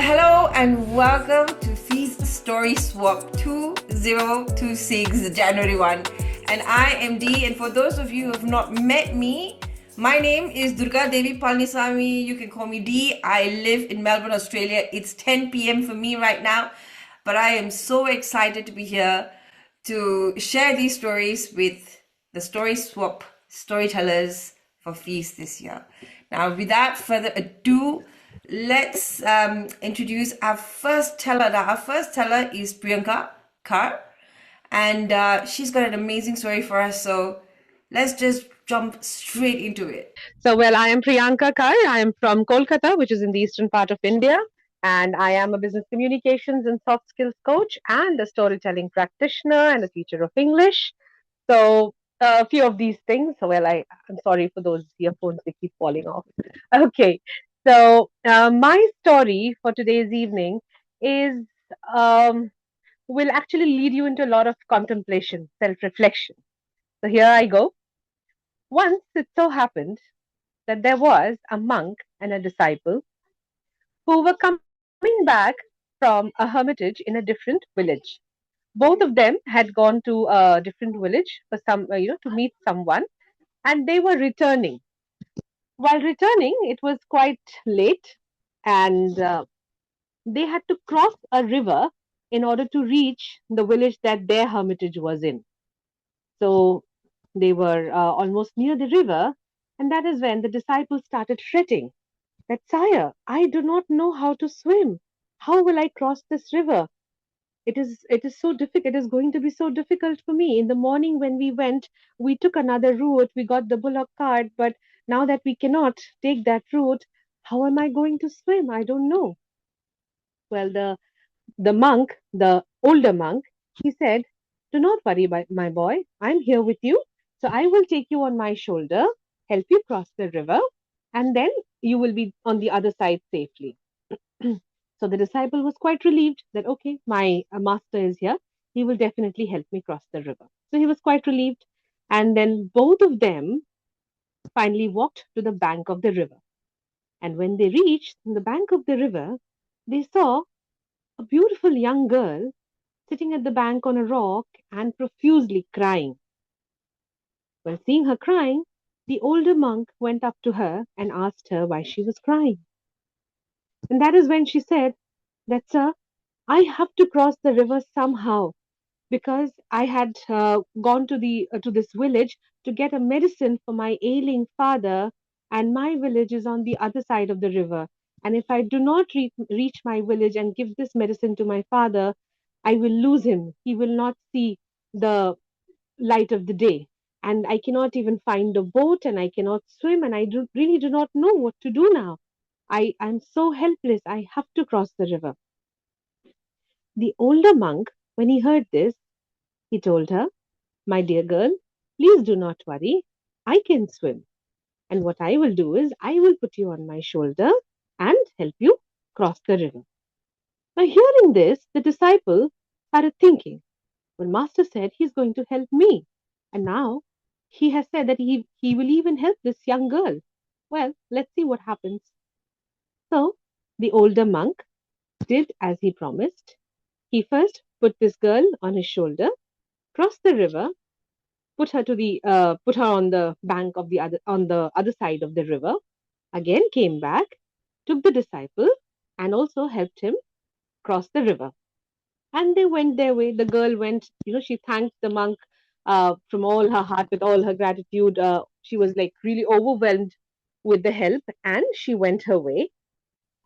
Hello and welcome to Feast Story Swap 2026 January 1. And I am Dee, and for those of you who have not met me, my name is Durga Devi Palniswamy. You can call me Dee. I live in Melbourne, Australia. It's 10 p.m. for me right now, but I am so excited to be here to share these stories with the Story Swap storytellers for Feast this year. Now, without further ado, let's introduce our first teller. Now, our first teller is Priyanka Kar, and she's got an amazing story for us. So let's just jump straight into it. Well, I am Priyanka Kar. I am from Kolkata, which is in the eastern part of India. And I am a business communications and soft skills coach and a storytelling practitioner and a teacher of English. So, a few of these things. I'm sorry for those earphones, they keep falling off. Okay. My story for today's evening is um, will actually lead you into a lot of contemplation, self reflection. So, here I go. Once it so happened that there was a monk and a disciple who were coming back from a hermitage in a different village. Both of them had gone to a different village for to meet someone, and they were returning. While returning, it was quite late, and they had to cross a river in order to reach the village that their hermitage was in. So they were almost near the river, and that is when the disciple started fretting that, Sire, I do not know how to swim. How will I cross this river? It is so difficult. It is going to be so difficult for me. In the morning when we went, we took another route. We got the bullock cart, but now that we cannot take that route, how am I going to swim? I don't know. Well, the monk, the older monk, he said, "Do not worry, my boy. I'm here with you. So I will take you on my shoulder, help you cross the river, and then you will be on the other side safely." So the disciple was quite relieved that, okay, my master is here. He will definitely help me cross the river. So he was quite relieved. And then both of them finally walked to the bank of the river. And when they reached the bank of the river, they saw a beautiful young girl sitting at the bank on a rock and profusely crying. Well, seeing her crying, the older monk went up to her and asked her why she was crying. And that is when she said that, Sir, I have to cross the river somehow because I had gone to this village to get a medicine for my ailing father, and my village is on the other side of the river. And if I do not reach my village and give this medicine to my father, I will lose him. He will not see the light of the day. And I cannot even find a boat, and I cannot swim, and really do not know what to do now. I'm so helpless. I have to cross the river. The older monk, when he heard this, he told her, My dear girl, please do not worry. I can swim. And what I will do is I will put you on my shoulder and help you cross the river. Now, hearing this, the disciple started thinking, Well, Master said he's going to help me. And now he has said that he will even help this young girl. Well, let's see what happens. So the older monk did as he promised. He first put this girl on his shoulder, crossed the river, put her on the bank of the other side of the river, again came back, took the disciple, and also helped him cross the river. And they went their way. The girl went, she thanked the monk from all her heart, with all her gratitude. She was like really overwhelmed with the help, and she went her way.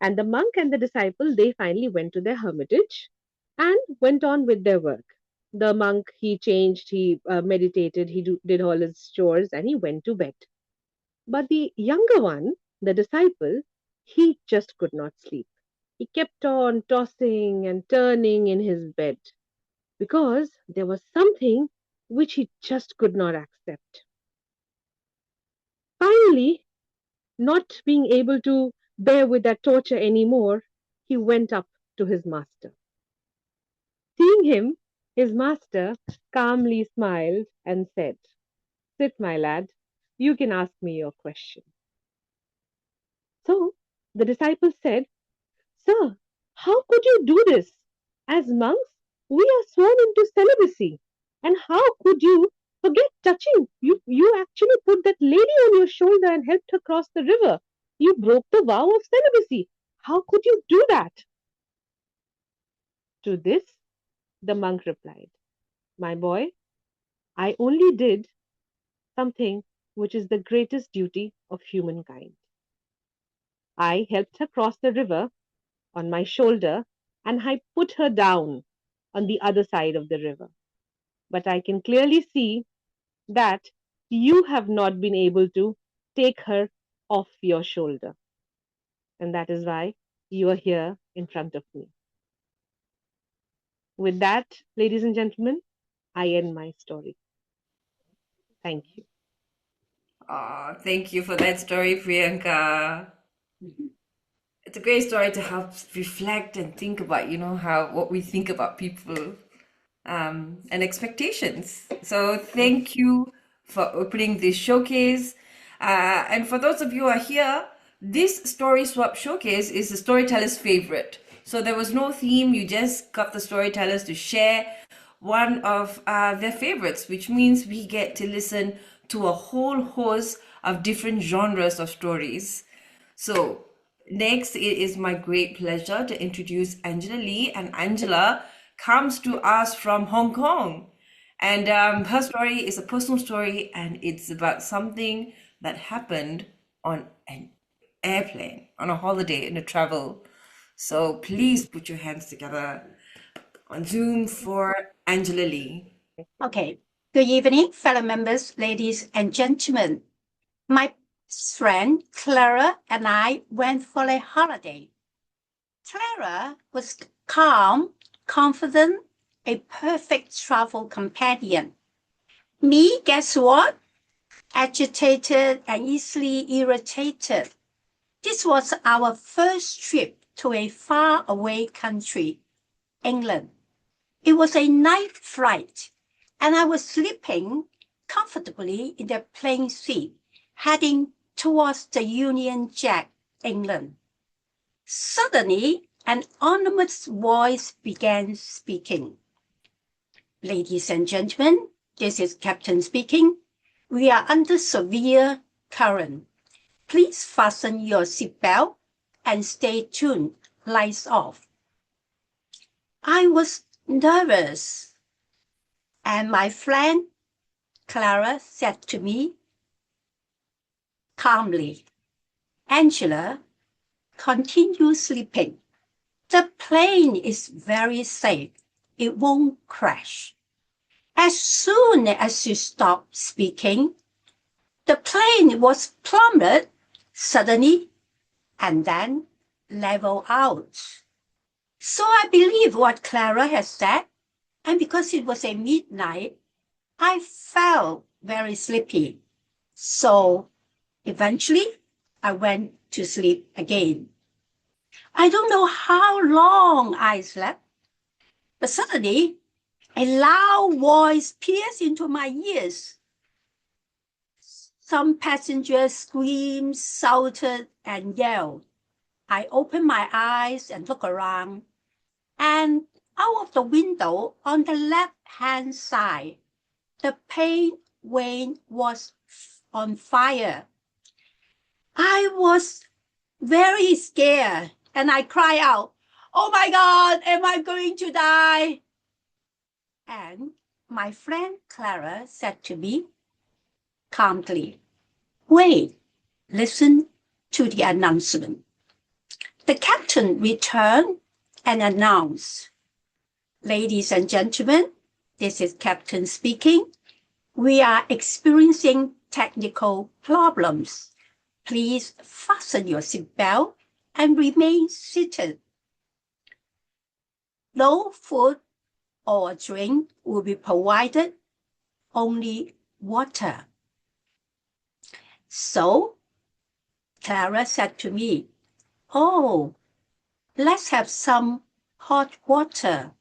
And the monk and the disciple, they finally went to their hermitage and went on with their work. The monk, he changed, he meditated, did all his chores, and he went to bed. But the younger one, the disciple, he just could not sleep. He kept on tossing and turning in his bed because there was something which he just could not accept. Finally, not being able to bear with that torture any more, he went up to his master. Seeing him, his master calmly smiled and said, "Sit, my lad, you can ask me your question." So the disciple said, "Sir, how could you do this? As monks, we are sworn into celibacy. And how could you forget touching? You actually put that lady on your shoulder and helped her cross the river. You broke the vow of celibacy. How could you do that?" To this, the monk replied, "My boy, I only did something which is the greatest duty of humankind. I helped her cross the river on my shoulder, and I put her down on the other side of the river. But I can clearly see that you have not been able to take her off your shoulder. And that is why you are here in front of me." With that, ladies and gentlemen, I end my story. Thank you. Aw, thank you for that story, Priyanka. It's a great story to help reflect and think about, how what we think about people and expectations. So thank you for opening this showcase. And for those of you who are here, this story swap showcase is the storyteller's favorite. So there was no theme, you just got the storytellers to share one of their favorites, which means we get to listen to a whole host of different genres of stories. So, next, it is my great pleasure to introduce Angela Lee. And Angela comes to us from Hong Kong. And her story is a personal story, and it's about something that happened on an airplane, on a holiday, in a travel. So, please put your hands together on Zoom for Angela Lee. Okay. Good evening, fellow members, ladies and gentlemen. My friend Clara and I went for a holiday. Clara was calm, confident, a perfect travel companion. Me, guess what? Agitated and easily irritated. This was our first trip to a faraway country, England. It was a night flight, and I was sleeping comfortably in the plane seat, heading towards the Union Jack, England. Suddenly, an anonymous voice began speaking. "Ladies and gentlemen, this is Captain speaking. We are under severe current. Please fasten your seatbelt and stay tuned. Lights off." I was nervous, and my friend Clara said to me calmly, "Angela, continue sleeping. The plane is very safe. It won't crash." As soon as she stopped speaking, the plane was plummeted suddenly and then leveled out. So I believed what Clara had said, and because it was a midnight, I felt very sleepy. So eventually, I went to sleep again. I don't know how long I slept, but suddenly a loud voice pierced into my ears. Some passengers screamed, shouted, and yelled. I opened my eyes and looked around, and out of the window on the left-hand side, the plane wing was on fire. I was very scared, and I cried out, "Oh my God, am I going to die?" And my friend Clara said to me calmly, "Wait, listen to the announcement." The captain returned and announced, "Ladies and gentlemen, this is Captain speaking. We are experiencing technical problems. Please fasten your seatbelt and remain seated. No food or drink will be provided, only water." So Clara said to me, Oh, let's have some hot water.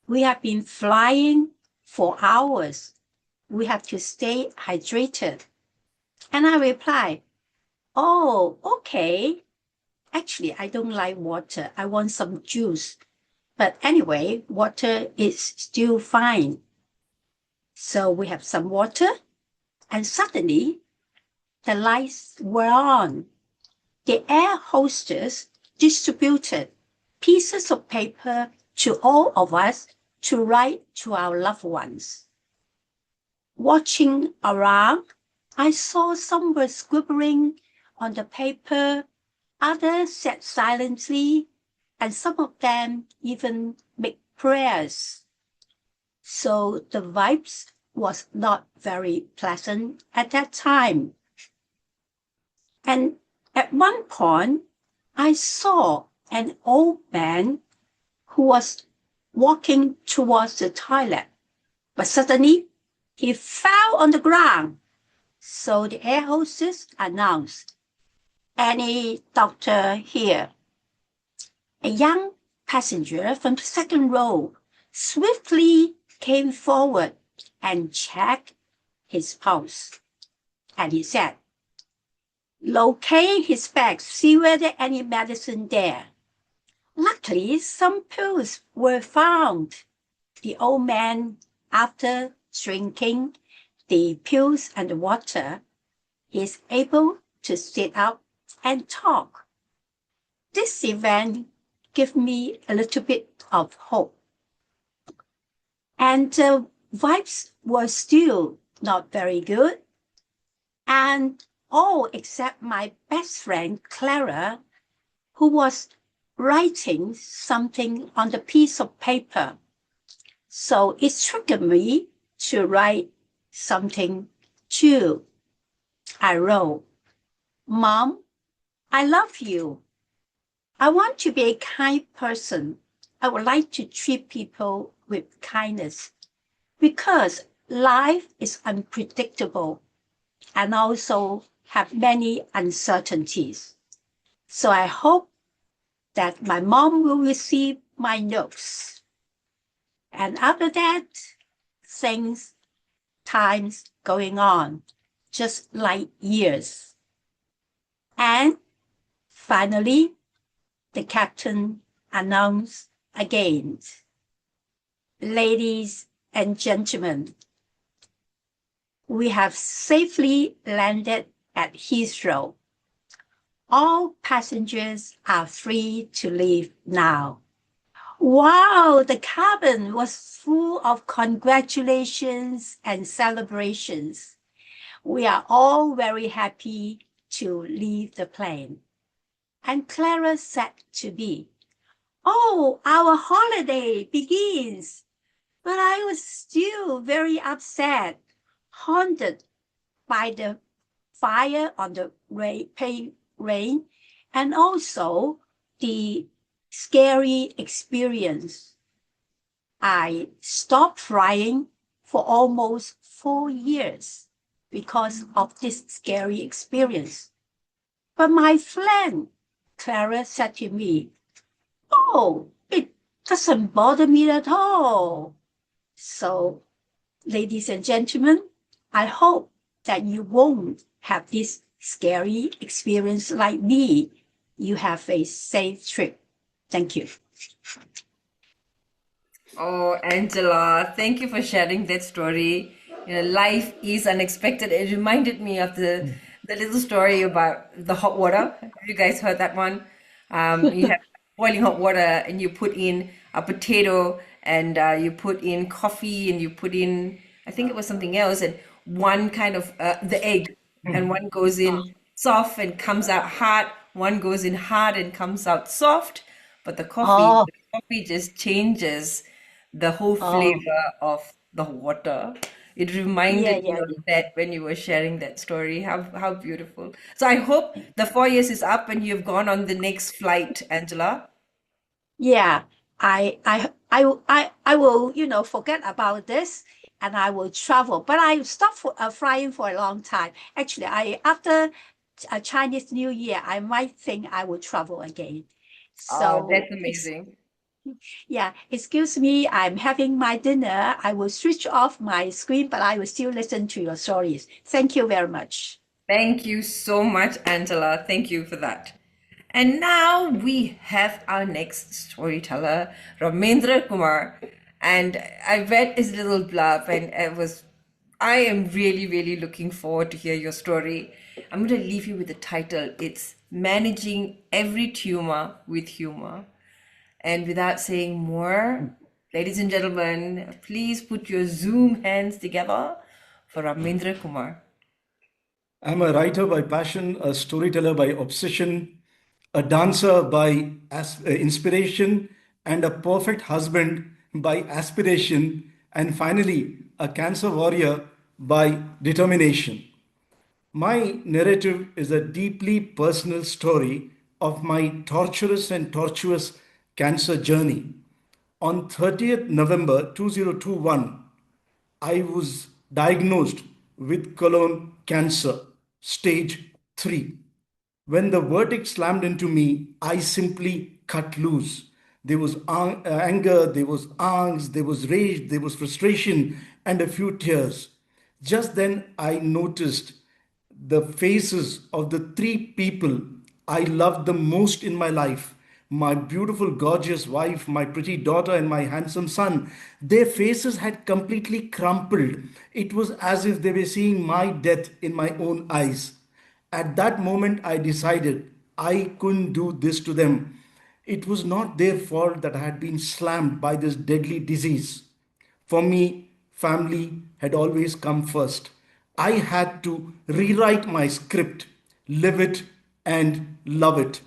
We have been flying for hours. We have to stay hydrated. And I reply, oh, okay. Actually, I don't like water. I want some juice. But anyway, water is still fine. So we have some water, and suddenly the lights were on. The air hostess distributed pieces of paper to all of us to write to our loved ones. Watching around, I saw some were scribbling on the paper, others sat silently, and some of them even made prayers. So the vibes was not very pleasant at that time. And at one point, I saw an old man who was walking towards the toilet, but suddenly he fell on the ground. So the air hostess announced, any doctor here? A young passenger from the second row swiftly came forward and checked his pulse. And he said, locate his bag, see whether any medicine there. Luckily, some pills were found. The old man, after drinking the pills and the water, is able to sit up and talk. This event gave me a little bit of hope. And the vibes were still not very good. And all except my best friend, Clara, who was writing something on the piece of paper. So it triggered me to write something too. I wrote, Mom, I love you. I want to be a kind person. I would like to treat people with kindness because life is unpredictable and also have many uncertainties. So I hope that my mom will receive my notes. And after that, things, times going on, just like years. And finally, the captain announced again, ladies and gentlemen, we have safely landed at Heathrow. All passengers are free to leave now. Wow, the cabin was full of congratulations and celebrations. We are all very happy to leave the plane. And Clara said to me, oh, our holiday begins. But I was still very upset, haunted by the fire on the rain, and also the scary experience. I stopped flying for almost 4 years because of this scary experience. But my friend Clara said to me, oh, it doesn't bother me at all. So, ladies and gentlemen, I hope that you won't have this scary experience like me. You have a safe trip. Thank you. Oh, Angela, thank you for sharing that story. You know, life is unexpected. It reminded me of the little story about the hot water. Have you guys heard that one? You have boiling hot water, and you put in a potato, and you put in coffee, and you put in, I think it was something else, and one kind of the egg, and one goes in soft and comes out hard. One goes in hard and comes out soft. But Oh, the coffee just changes the whole oh, flavor of the water. It yeah, reminded me yeah, of that when you were sharing that story. How beautiful. So I hope the 4 years is up and you've gone on the next flight, Angela. yeah. I will, forget about this and I will travel. But I stopped flying for a long time. Actually, after a Chinese New Year, I might think I will travel again. Oh, So, that's amazing. yeah, excuse me, I'm having my dinner. I will switch off my screen, but I will still listen to your stories. Thank you very much. Thank you so much, Angela. Thank you for that. And now we have our next storyteller, Ramendra Kumar. And I read his little blurb and I am really, really looking forward to hear your story. I'm going to leave you with the title. It's Managing Every Tumor with Humor. And without saying more, ladies and gentlemen, please put your Zoom hands together for Ramendra Kumar. I'm a writer by passion, a storyteller by obsession, a dancer by inspiration, and a perfect husband by aspiration, and finally, a cancer warrior by determination. My narrative is a deeply personal story of my torturous and tortuous cancer journey. On 30th November 2021, I was diagnosed with colon cancer, stage 3. When the verdict slammed into me, I simply cut loose. There was anger, there was angst, there was rage, there was frustration, and a few tears. Just then, I noticed the faces of the three people I loved the most in my life, my beautiful, gorgeous wife, my pretty daughter, and my handsome son. Their faces had completely crumpled. It was as if they were seeing my death in my own eyes. At that moment, I decided I couldn't do this to them. It was not their fault that I had been slammed by this deadly disease. For me, family had always come first. I had to rewrite my script, live it, and love it.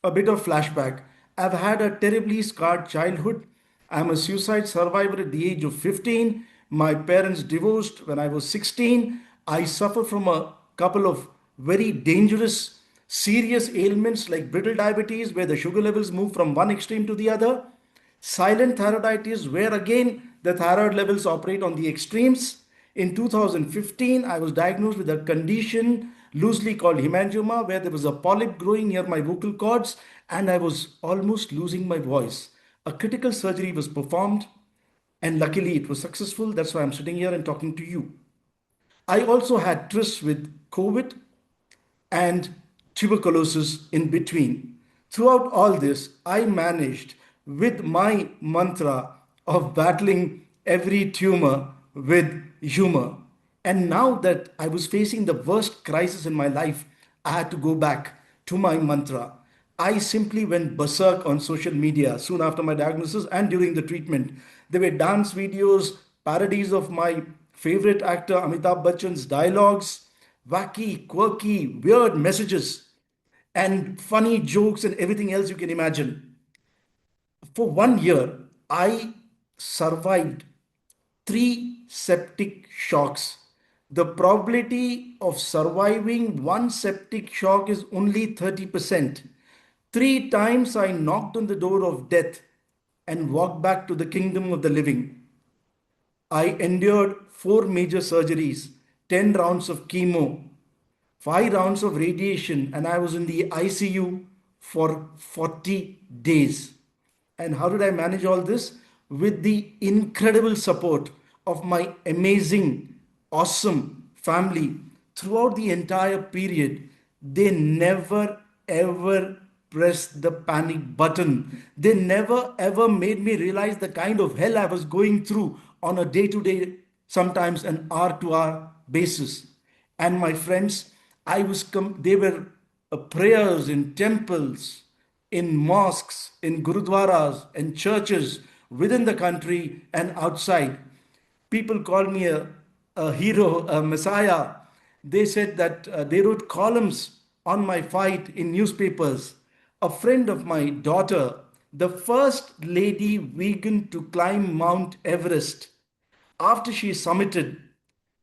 A bit of flashback. I've had a terribly scarred childhood. I'm a suicide survivor at the age of 15. My parents divorced when I was 16. I suffer from a couple of very dangerous, serious ailments like brittle diabetes, where the sugar levels move from one extreme to the other. Silent thyroiditis, where again the thyroid levels operate on the extremes. In 2015, I was diagnosed with a condition loosely called hemangioma, where there was a polyp growing near my vocal cords and I was almost losing my voice. A critical surgery was performed, and luckily it was successful. That's why I'm sitting here and talking to you. I also had trysts with COVID and tuberculosis in between. Throughout all this, I managed with my mantra of battling every tumor with humor. And now that I was facing the worst crisis in my life, I had to go back to my mantra. I simply went berserk on social media soon after my diagnosis and during the treatment. There were dance videos, parodies of my favorite actor Amitabh Bachchan's dialogues, wacky, quirky, weird messages, and funny jokes and everything else you can imagine. For 1 year, I survived 3 septic shocks. The probability of surviving one septic shock is only 30%. 3 times I knocked on the door of death and walked back to the kingdom of the living. I endured 4 major surgeries, 10 rounds of chemo, 5 rounds of radiation, and I was in the ICU for 40 days. And how did I manage all this? With the incredible support of my amazing, awesome family throughout the entire period. They never ever pressed the panic button. They never ever made me realize the kind of hell I was going through on a day to day, sometimes an hour to hour basis. And my friends, they were prayers in temples, in mosques, in gurudwaras, and churches within the country and outside. People called me a hero, a messiah. They said that they wrote columns on my fight in newspapers. A friend of my daughter, the first lady vegan to climb Mount Everest, after she summited,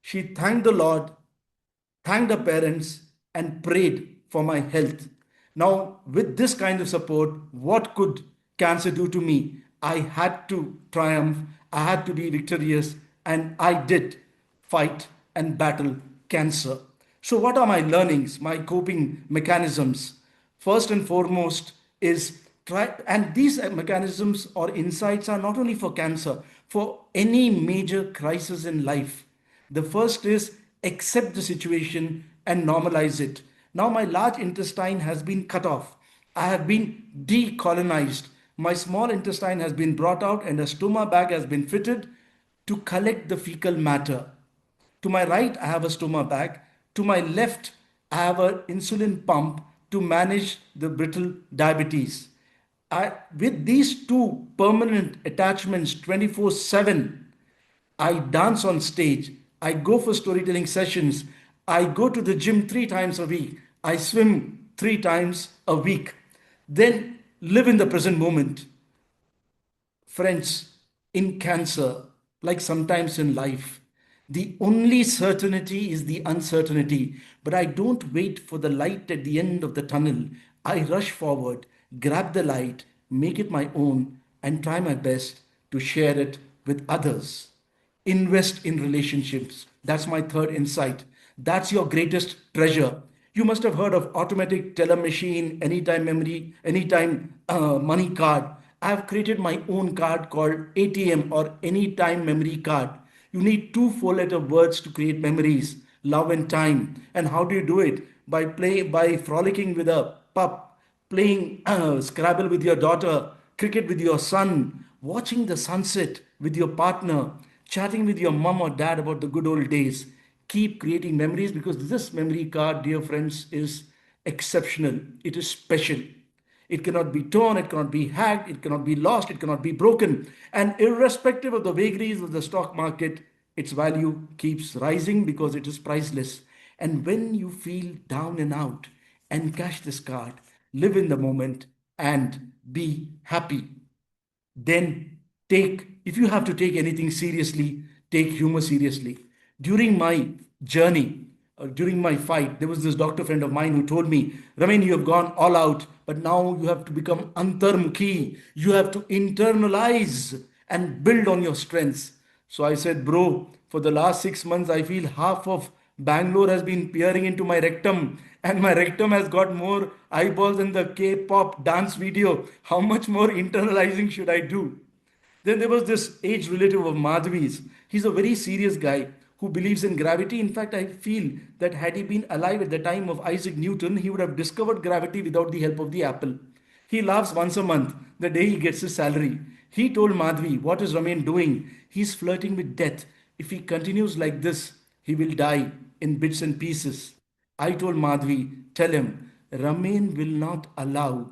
she thanked the Lord, thanked her parents, and prayed for my health. Now, with this kind of support, what could cancer do to me? I had to triumph, I had to be victorious, and I did fight and battle cancer. So, what are my learnings, my coping mechanisms? First and foremost is try, and these mechanisms or insights are not only for cancer, for any major crisis in life. The first is accept the situation and normalize it. Now, my large intestine has been cut off. I have been decolonized. My small intestine has been brought out, and a stoma bag has been fitted to collect the fecal matter. To my right, I have a stoma bag. To my left, I have an insulin pump to manage the brittle diabetes. With these two permanent attachments 24/7, I dance on stage. I go for storytelling sessions. I go to the gym 3 times a week. I swim 3 times a week. Then live in the present moment. Friends, in cancer, like sometimes in life, the only certainty is the uncertainty. But I don't wait for the light at the end of the tunnel. I rush forward, grab the light, make it my own, and try my best to share it with others. Invest in relationships. That's my third insight. That's your greatest treasure. You must have heard of automatic teller machine, anytime memory, anytime money card. I have created my own card called ATM or anytime memory card. You need two four-letter words to create memories, love and time. And how do you do it? By frolicking with a pup, playing Scrabble with your daughter, cricket with your son, watching the sunset with your partner, chatting with your mom or dad about the good old days. Keep creating memories because this memory card, dear friends, is exceptional. It is special. It cannot be torn, it cannot be hacked, it cannot be lost, it cannot be broken. And irrespective of the vagaries of the stock market, its value keeps rising because it is priceless. And when you feel down and out, encash this card, live in the moment, and be happy. Then if you have to take anything seriously, take humor seriously. During my journey, during my fight, there was this doctor friend of mine who told me, Ramin, you have gone all out, but now you have to become antarmukhi. You have to internalize and build on your strengths. So I said, bro, for the last 6 months, I feel half of Bangalore has been peering into my rectum, and my rectum has got more eyeballs than the K pop dance video. How much more internalizing should I do? Then there was this age relative of Madhavi's. He's a very serious guy who believes in gravity. In fact, I feel that had he been alive at the time of Isaac Newton, he would have discovered gravity without the help of the apple. He laughs once a month, the day he gets his salary. He told Madhvi, what is Ramin doing? He's flirting with death. If he continues like this, he will die in bits and pieces. I told Madhvi, tell him, Ramin will not allow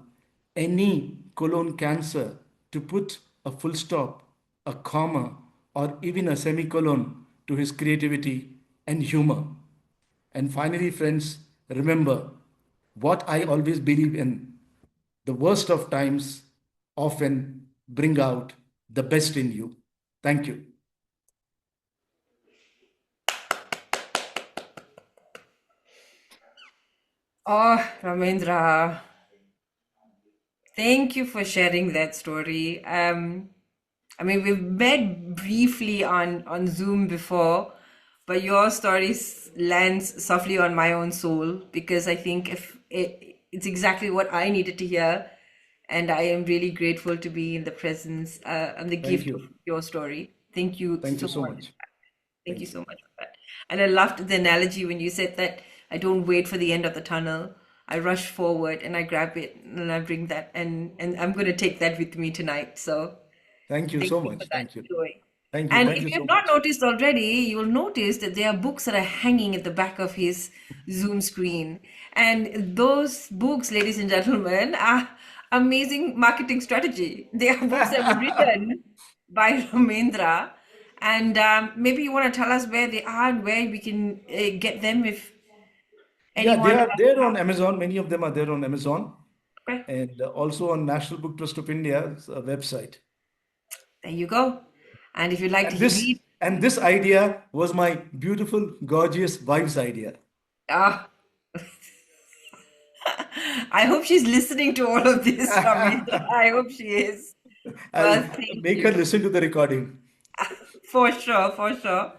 any colon cancer to put a full stop, a comma, or even a semicolon to his creativity and humor. And finally, friends, remember what I always believe in: the worst of times often bring out the best in you. Thank you. Oh, Ramendra, thank you for sharing that story. I mean, we've met briefly on Zoom before, but your story lands softly on my own soul because I think it's exactly what I needed to hear, and I am really grateful to be in the presence and the Thank gift of you. your story. Thank you Thank you so so much. much. Thank you Thank so you. much for that. And I loved the analogy when you said that I don't wait for the end of the tunnel. I rush forward and I grab it and I bring that and I'm going to take that with me tonight. So Thank you thank so you for much. that Thank you. joy. Thank you. And Thank if you you have so not much. noticed already, you will notice that there are books that are hanging at the back of his Zoom screen. And those books, ladies and gentlemen, are amazing marketing strategy. They are books that were written by Ramendra. And maybe you want to tell us where they are and where we can get them if Yeah, they anyone are there on Amazon. Many of them are there on Amazon okay, and also on National Book Trust of India's website. there you go. And if you'd like to And this read, and this idea was my beautiful, gorgeous wife's idea. ah, I hope she's listening to all of this, Ramendra. I hope she is. I'll Well, thank make her you. listen to the recording. For sure, for sure.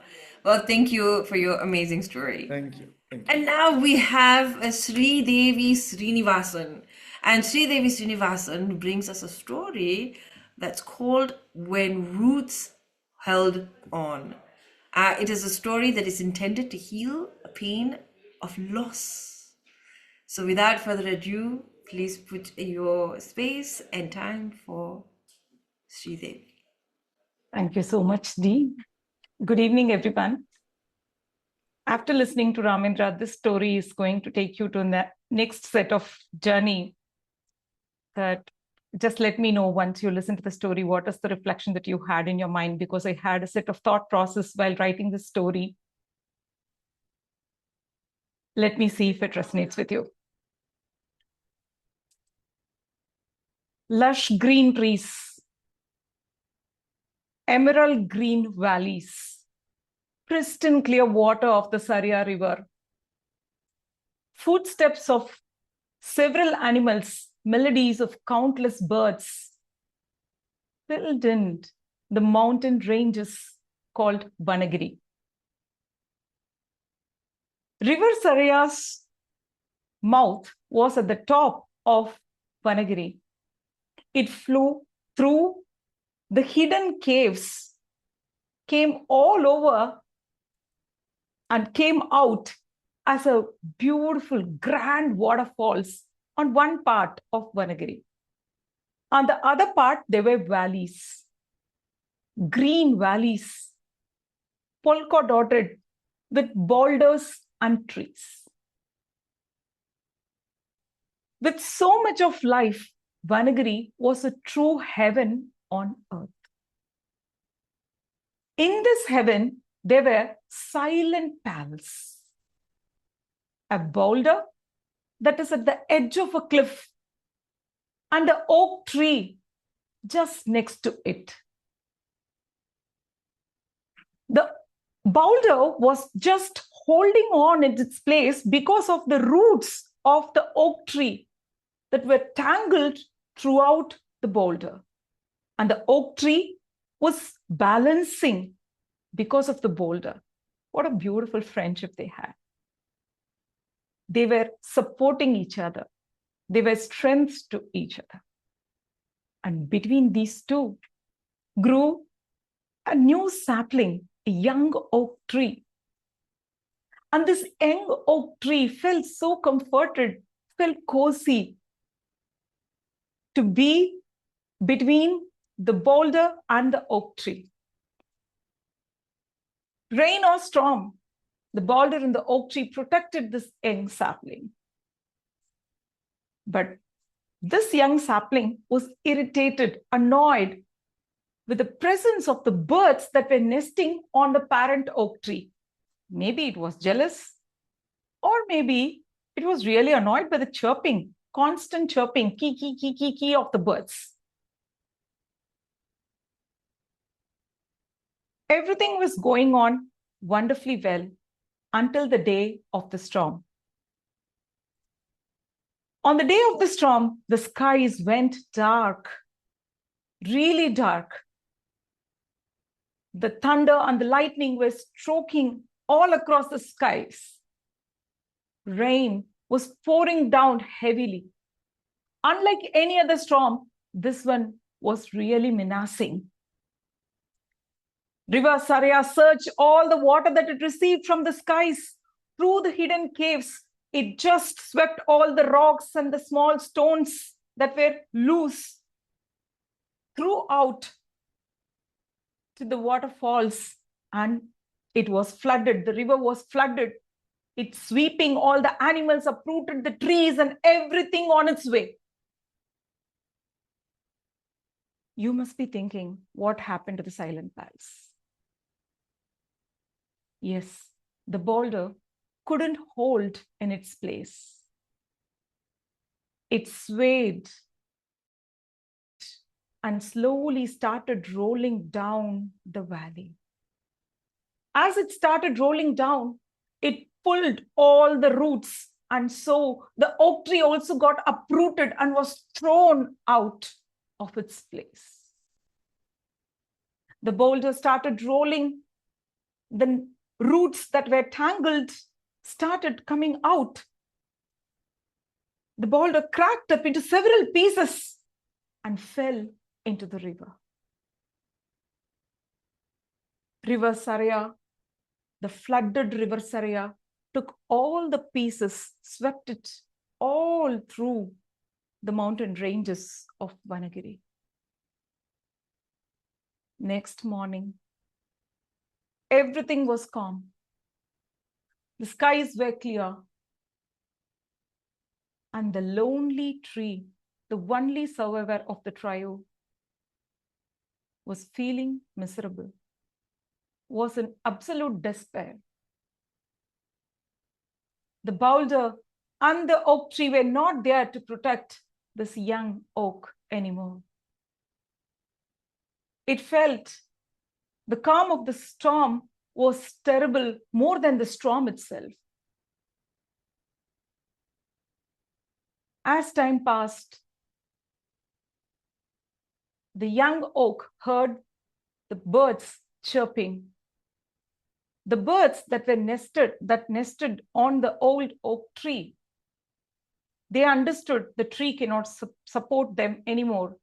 Well, thank you for your amazing story. Thank you. And now we have a Sri Devi Srinivasan. And Sri Devi Srinivasan brings us a story that's called When Roots Held On. It is a story that is intended to heal a pain of loss. So without further ado, please put your space and time for Sri Devi. Thank you so much, Dee. Good evening, everyone. After listening to Ramendra, this story is going to take you to the next set of journey. That just let me know once you listen to the story, what is the reflection that you had in your mind? Because I had a set of thought process while writing this story. Let me see if it resonates with you. Lush green trees, emerald green valleys, crystal clear water of the Saria River, footsteps of several animals, melodies of countless birds, filled in the mountain ranges called Vanagiri. River Saraya's mouth was at the top of Vanagiri. It flew through the hidden caves, came all over, and came out as a beautiful, grand waterfalls on one part of Vanagiri. On the other part, there were valleys, green valleys, polka dotted with boulders and trees. With so much of life, Vanagiri was a true heaven on earth. In this heaven, there were silent pals, a boulder that is at the edge of a cliff, and an oak tree just next to it. The boulder was just holding on in its place because of the roots of the oak tree that were tangled throughout the boulder. And the oak tree was balancing because of the boulder. What a beautiful friendship they had. They were supporting each other. They were strengths to each other. And between these two grew a new sapling, a young oak tree. And this young oak tree felt so comforted, felt cozy to be between the boulder and the oak tree. Rain or storm, the boulder and the oak tree protected this young sapling. But this young sapling was irritated, annoyed with the presence of the birds that were nesting on the parent oak tree. Maybe it was jealous, or maybe it was really annoyed by the chirping, constant chirping, kee, kee, kee, kee, kee of the birds. Everything was going on wonderfully well until the day of the storm. On the day of the storm, the skies went dark, really dark. The thunder and the lightning were stroking all across the skies. Rain was pouring down heavily. Unlike any other storm, this one was really menacing. River Saraya surged all the water that it received from the skies through the hidden caves. It just swept all the rocks and the small stones that were loose throughout to the waterfalls, and it was flooded. The river was flooded. It's sweeping all the animals, uprooted the trees and everything on its way. You must be thinking, what happened to the silent pals? Yes, the boulder couldn't hold in its place. It swayed and slowly started rolling down the valley. As it started rolling down, it pulled all the roots, and so the oak tree also got uprooted and was thrown out of its place. The boulder started rolling. The roots that were tangled started coming out. The boulder cracked up into several pieces and fell into the river. River Saraya, the flooded River Saraya, took all the pieces, swept it all through the mountain ranges of Vanagiri. Next morning, everything was calm. The skies were clear. And the lonely tree, the only survivor of the trio, was feeling miserable, was in absolute despair. The boulder and the oak tree were not there to protect this young oak anymore. It felt the calm of the storm was terrible more than the storm itself. As time passed, the young oak heard the birds chirping. The birds that nested on the old oak tree. They understood the tree cannot support them anymore.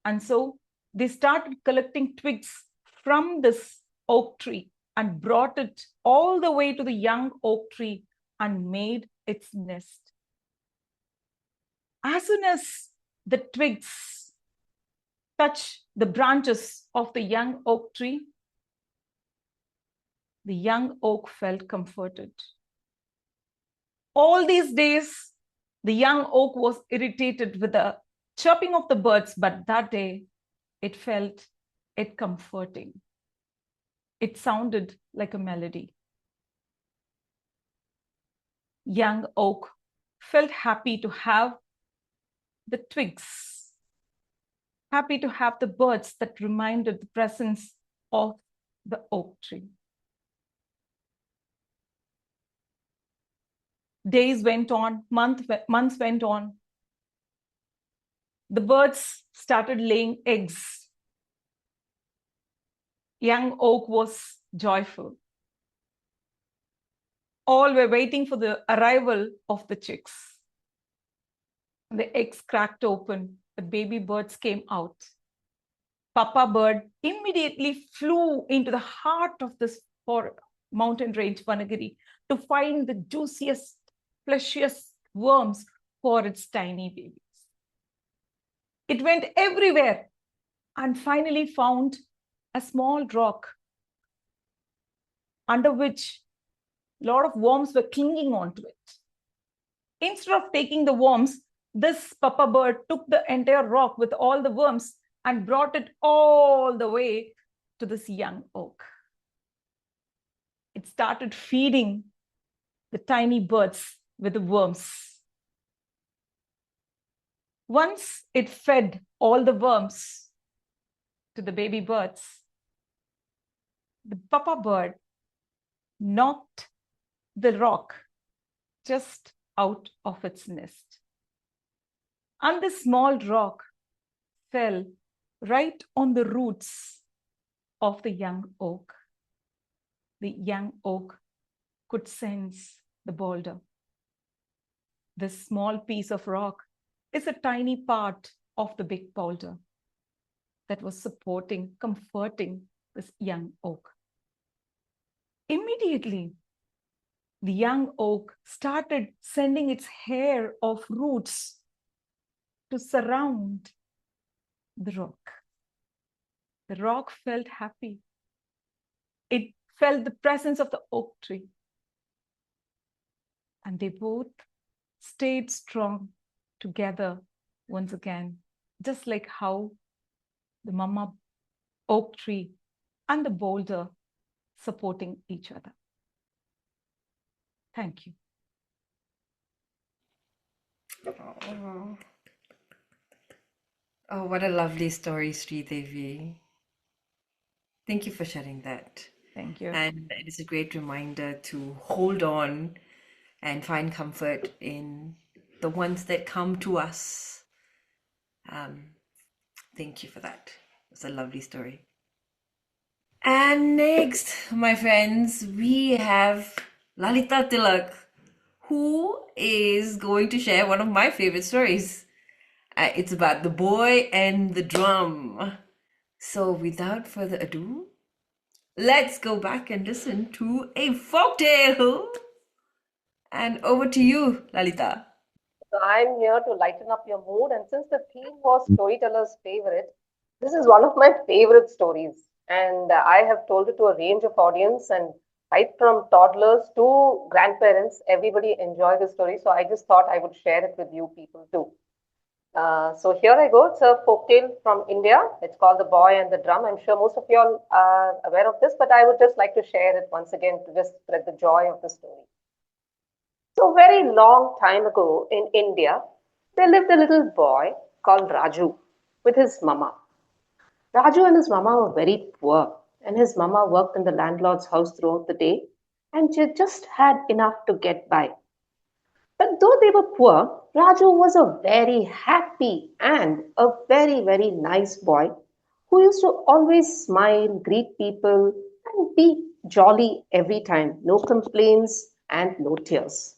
And so they started collecting twigs from this oak tree and brought it all the way to the young oak tree and made its nest. As soon as the twigs touch the branches of the young oak tree, the young oak felt comforted. All these days, the young oak was irritated with the chirping of the birds, but that day it felt it comforting. It sounded like a melody. Young oak felt happy to have the twigs, happy to have the birds that reminded the presence of the oak tree. Days went on, months went on. The birds started laying eggs. Young oak was joyful. All were waiting for the arrival of the chicks. The eggs cracked open. The baby birds came out. Papa bird immediately flew into the heart of this mountain range, Vanagiri, to find the juiciest, fleshiest worms for its tiny babies. It went everywhere and finally found a small rock under which a lot of worms were clinging onto it. Instead of taking the worms, this papa bird took the entire rock with all the worms and brought it all the way to this young oak. It started feeding the tiny birds with the worms. Once it fed all the worms to the baby birds, the papa bird knocked the rock just out of its nest. And the small rock fell right on the roots of the young oak. The young oak could sense the boulder. This small piece of rock is a tiny part of the big boulder that was supporting, comforting this young oak. Immediately, the young oak started sending its hair of roots to surround the rock. The rock felt happy. It felt the presence of the oak tree. And they both stayed strong together once again, just like how the mama oak tree and the boulder supporting each other. Thank you. Oh, what a lovely story, Sri Devi. Thank you for sharing that. Thank you. And it is a great reminder to hold on and find comfort in the ones that come to us. Thank you for that. It's a lovely story. And next, my friends, we have Lalita Tilak, who is going to share one of my favorite stories. It's about the boy and the drum. So, without further ado, let's go back and listen to a folktale. And over to you, Lalita. So I'm here to lighten up your mood. And since the theme was storyteller's favorite, this is one of my favorite stories. And I have told it to a range of audience, and right from toddlers to grandparents, everybody enjoy the story. So I just thought I would share it with you people too. So here I go. It's a folktale from India. It's called The Boy and the Drum. I'm sure most of you all are aware of this, but I would just like to share it once again to just spread the joy of the story. So, very long time ago in India, there lived a little boy called Raju with his mama. Raju and his mama were very poor, and his mama worked in the landlord's house throughout the day, and she just had enough to get by. But though they were poor, Raju was a very happy and a very, very nice boy who used to always smile, greet people, and be jolly every time. No complaints and no tears.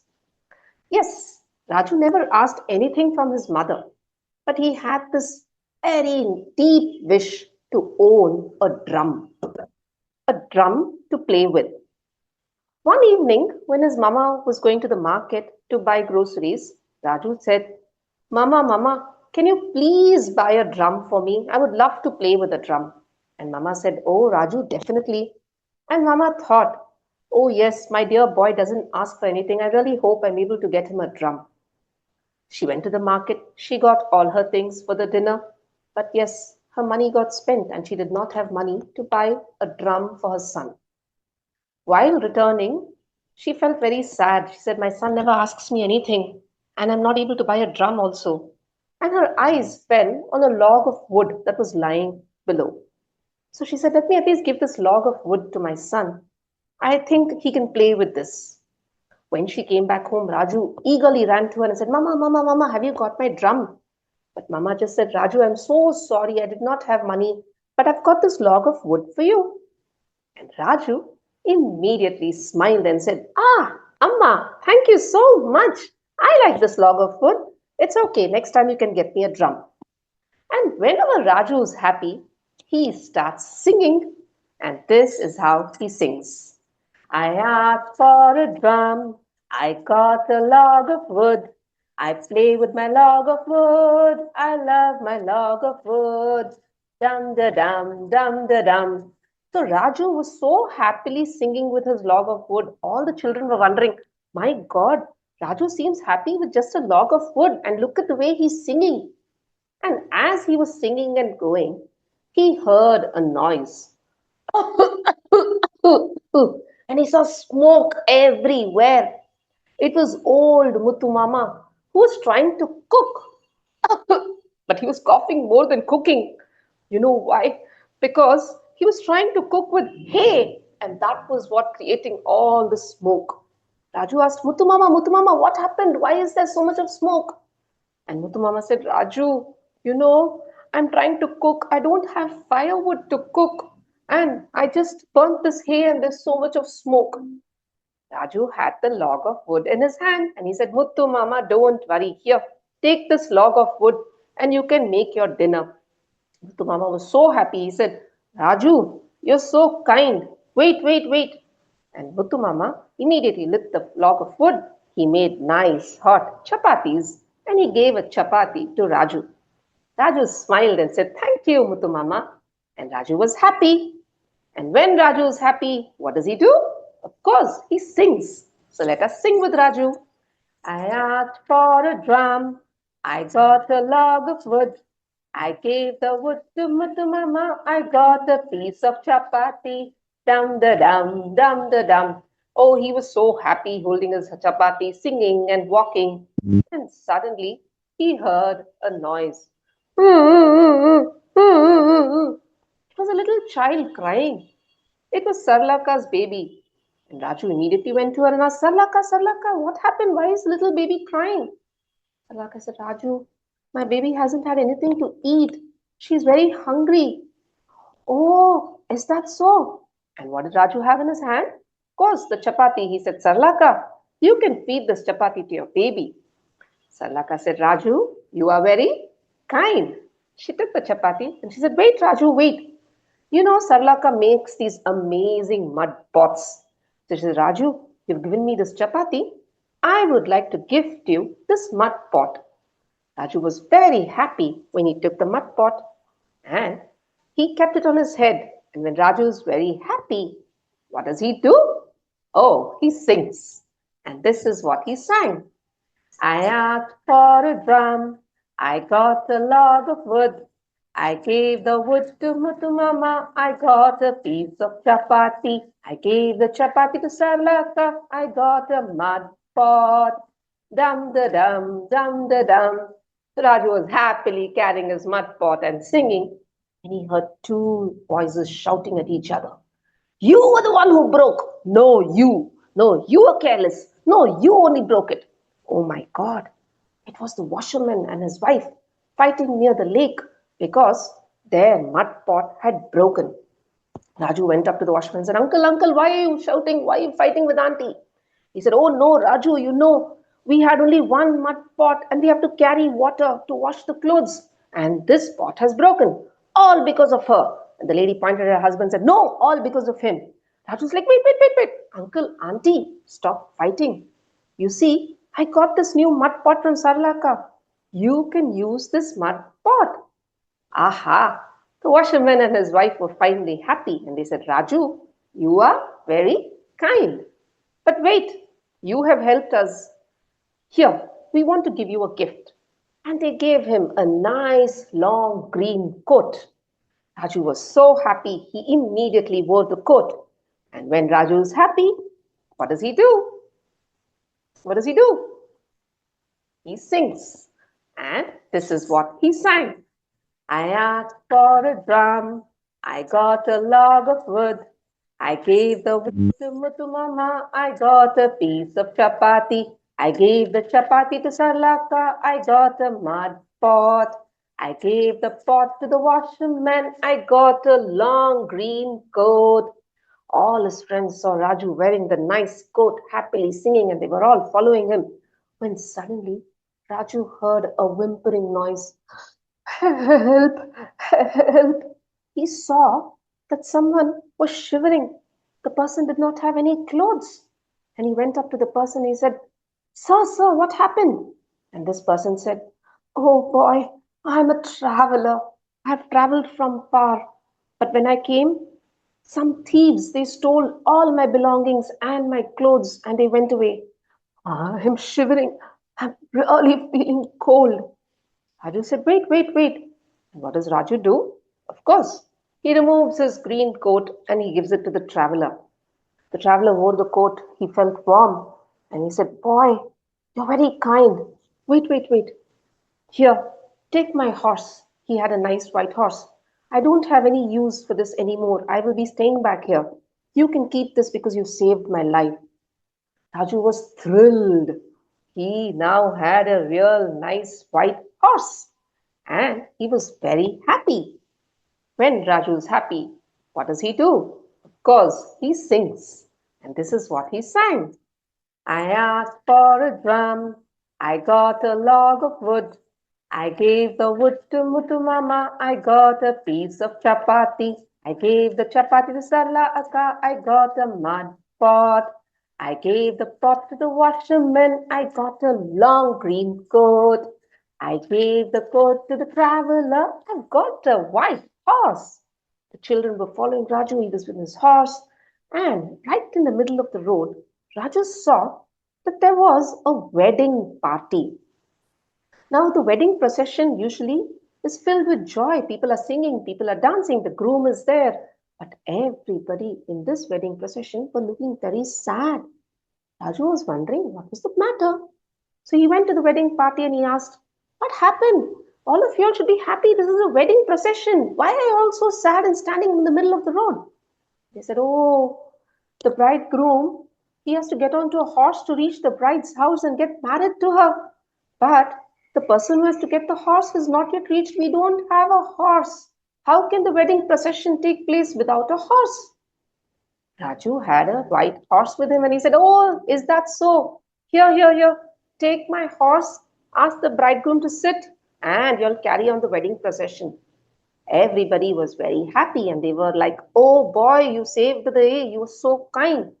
Yes, Raju never asked anything from his mother, but he had this very deep wish to own a drum to play with. One evening, when his mama was going to the market to buy groceries, Raju said, Mama, can you please buy a drum for me? I would love to play with a drum. And Mama said, Oh, Raju, definitely. And Mama thought, Oh, yes, my dear boy doesn't ask for anything. I really hope I'm able to get him a drum. She went to the market. She got all her things for the dinner. But yes, her money got spent and she did not have money to buy a drum for her son. While returning, she felt very sad. She said, My son never asks me anything, and I'm not able to buy a drum also. And her eyes fell on a log of wood that was lying below. So she said, Let me at least give this log of wood to my son. I think he can play with this. When she came back home, Raju eagerly ran to her and said, Mama, have you got my drum? But Mama just said, Raju, I'm so sorry, I did not have money, but I've got this log of wood for you. And Raju immediately smiled and said, Amma, thank you so much. I like this log of wood. It's okay, next time you can get me a drum. And whenever Raju is happy, he starts singing. And this is how he sings. I asked for a drum. I got a log of wood. I play with my log of wood. I love my log of wood. Dum da dum. So Raju was so happily singing with his log of wood. All the children were wondering, my God, Raju seems happy with just a log of wood. And look at the way he's singing. And as he was singing and going, he heard a noise. And he saw smoke everywhere. It was old Muthu Mama who was trying to cook. But he was coughing more than cooking. You know why? Because he was trying to cook with hay, and that was what creating all the smoke. Raju asked, Muthu Mama, what happened? Why is there so much of smoke? And Muthu Mama said, Raju, you know, I'm trying to cook. I don't have firewood to cook. And I just burnt this hay and there's so much of smoke. Raju had the log of wood in his hand and he said, Muthu Mama, don't worry. Here, take this log of wood and you can make your dinner. Muthu Mama was so happy. He said, Raju, you're so kind. Wait. And Muthu Mama immediately lit the log of wood. He made nice hot chapatis and he gave a chapati to Raju. Raju smiled and said, Thank you, Muthu Mama. And Raju was happy. And when Raju is happy, what does he do? Of course, he sings. So let us sing with Raju. I asked for a drum. I got a log of wood. I gave the wood to Muthu Mama. I got a piece of chapati. Dum da dum. Oh, he was so happy holding his chapati, singing and walking. And suddenly he heard a noise. It was a little child crying. It was Sarlaka's baby. And Raju immediately went to her and asked, Sarlaka, what happened? Why is little baby crying? Sarlaka said, Raju, my baby hasn't had anything to eat. She's very hungry. Oh, is that so? And what did Raju have in his hand? Of course, the chapati. He said, Sarlaka, You can feed this chapati to your baby. Sarlaka said, Raju, you are very kind. She took the chapati and she said, wait, Raju, wait. You know, Sarlaka makes these amazing mud pots. So she said, Raju, you've given me this chapati. I would like to gift you this mud pot. Raju was very happy when he took the mud pot and he kept it on his head. And when Raju is very happy, what does he do? Oh, he sings. And this is what he sang. I asked for a drum. I got a log of wood. I gave the wood to Mutu Mama. I got a piece of chapati. I gave the chapati to Sarlaka. I got a mud pot. Dum da dum, dum da dum. So Raju was happily carrying his mud pot and singing, and he heard two voices shouting at each other. You were the one who broke. No, you. No, you were careless. No, you only broke it. Oh my God. It was the washerman and his wife fighting near the lake because their mud pot had broken. Raju went up to the washerman and said, Uncle, Uncle, why are you shouting? Why are you fighting with Auntie? He said, Oh no, Raju, you know, we had only one mud pot and we have to carry water to wash the clothes. And this pot has broken. All because of her. And the lady pointed at her husband and said, No, all because of him. Raju was like, wait. Uncle, Auntie, stop fighting. You see, I got this new mud pot from Sarlaka. You can use this mud pot. Aha! The washerman and his wife were finally happy and they said, Raju, you are very kind. But wait, you have helped us. Here, we want to give you a gift. And they gave him a nice long green coat. Raju was so happy, he immediately wore the coat. And when Raju is happy, what does he do? What does he do? He sings. And this is what he sang. I asked for a drum. I got a log of wood. I gave the wood to Mutu Mama. I got a piece of chapati. I gave the chapati to Sarlaka. I got a mud pot. I gave the pot to the washerman. I got a long green coat. All his friends saw Raju wearing the nice coat, happily singing, and they were all following him. When suddenly Raju heard a whimpering noise. Help! Help! He saw that someone was shivering. The person did not have any clothes. And he went up to the person and he said, Sir, what happened? And this person said, Oh boy, I'm a traveler. I've traveled from far. But when I came, some thieves, they stole all my belongings and my clothes and they went away. I'm shivering. I'm really feeling cold. Raju said, wait. And what does Raju do? Of course, he removes his green coat and he gives it to the traveler. The traveler wore the coat. He felt warm and he said, Boy, you're very kind. Wait. Here, take my horse. He had a nice white horse. I don't have any use for this anymore. I will be staying back here. You can keep this because you saved my life. Raju was thrilled. He now had a real nice white horse and he was very happy. When Raju is happy, what does he do? Of course, he sings. And this is what he sang. I asked for a drum. I got a log of wood. I gave the wood to Mutu Mama. I got a piece of chapati. I gave the chapati to Sarla Akka. I got a mud pot. I gave the pot to the washerman. I got a long green coat. I gave the coat to the traveler. I got a white horse. The children were following Raju. He was with his horse. And right in the middle of the road, Raju saw that there was a wedding party. Now, the wedding procession usually is filled with joy. People are singing, people are dancing, the groom is there. But everybody in this wedding procession were looking very sad. Raju was wondering what was the matter. So he went to the wedding party and he asked, What happened? All of you all should be happy. This is a wedding procession. Why are you all so sad and standing in the middle of the road? They said, Oh, the bridegroom, he has to get onto a horse to reach the bride's house and get married to her. But the person who has to get the horse has not yet reached. We don't have a horse. How can the wedding procession take place without a horse? Raju had a white horse with him and he said, Oh, is that so? Here, here, here, take my horse, ask the bridegroom to sit, and you'll carry on the wedding procession. Everybody was very happy and they were like, oh boy, you saved the day, you were so kind.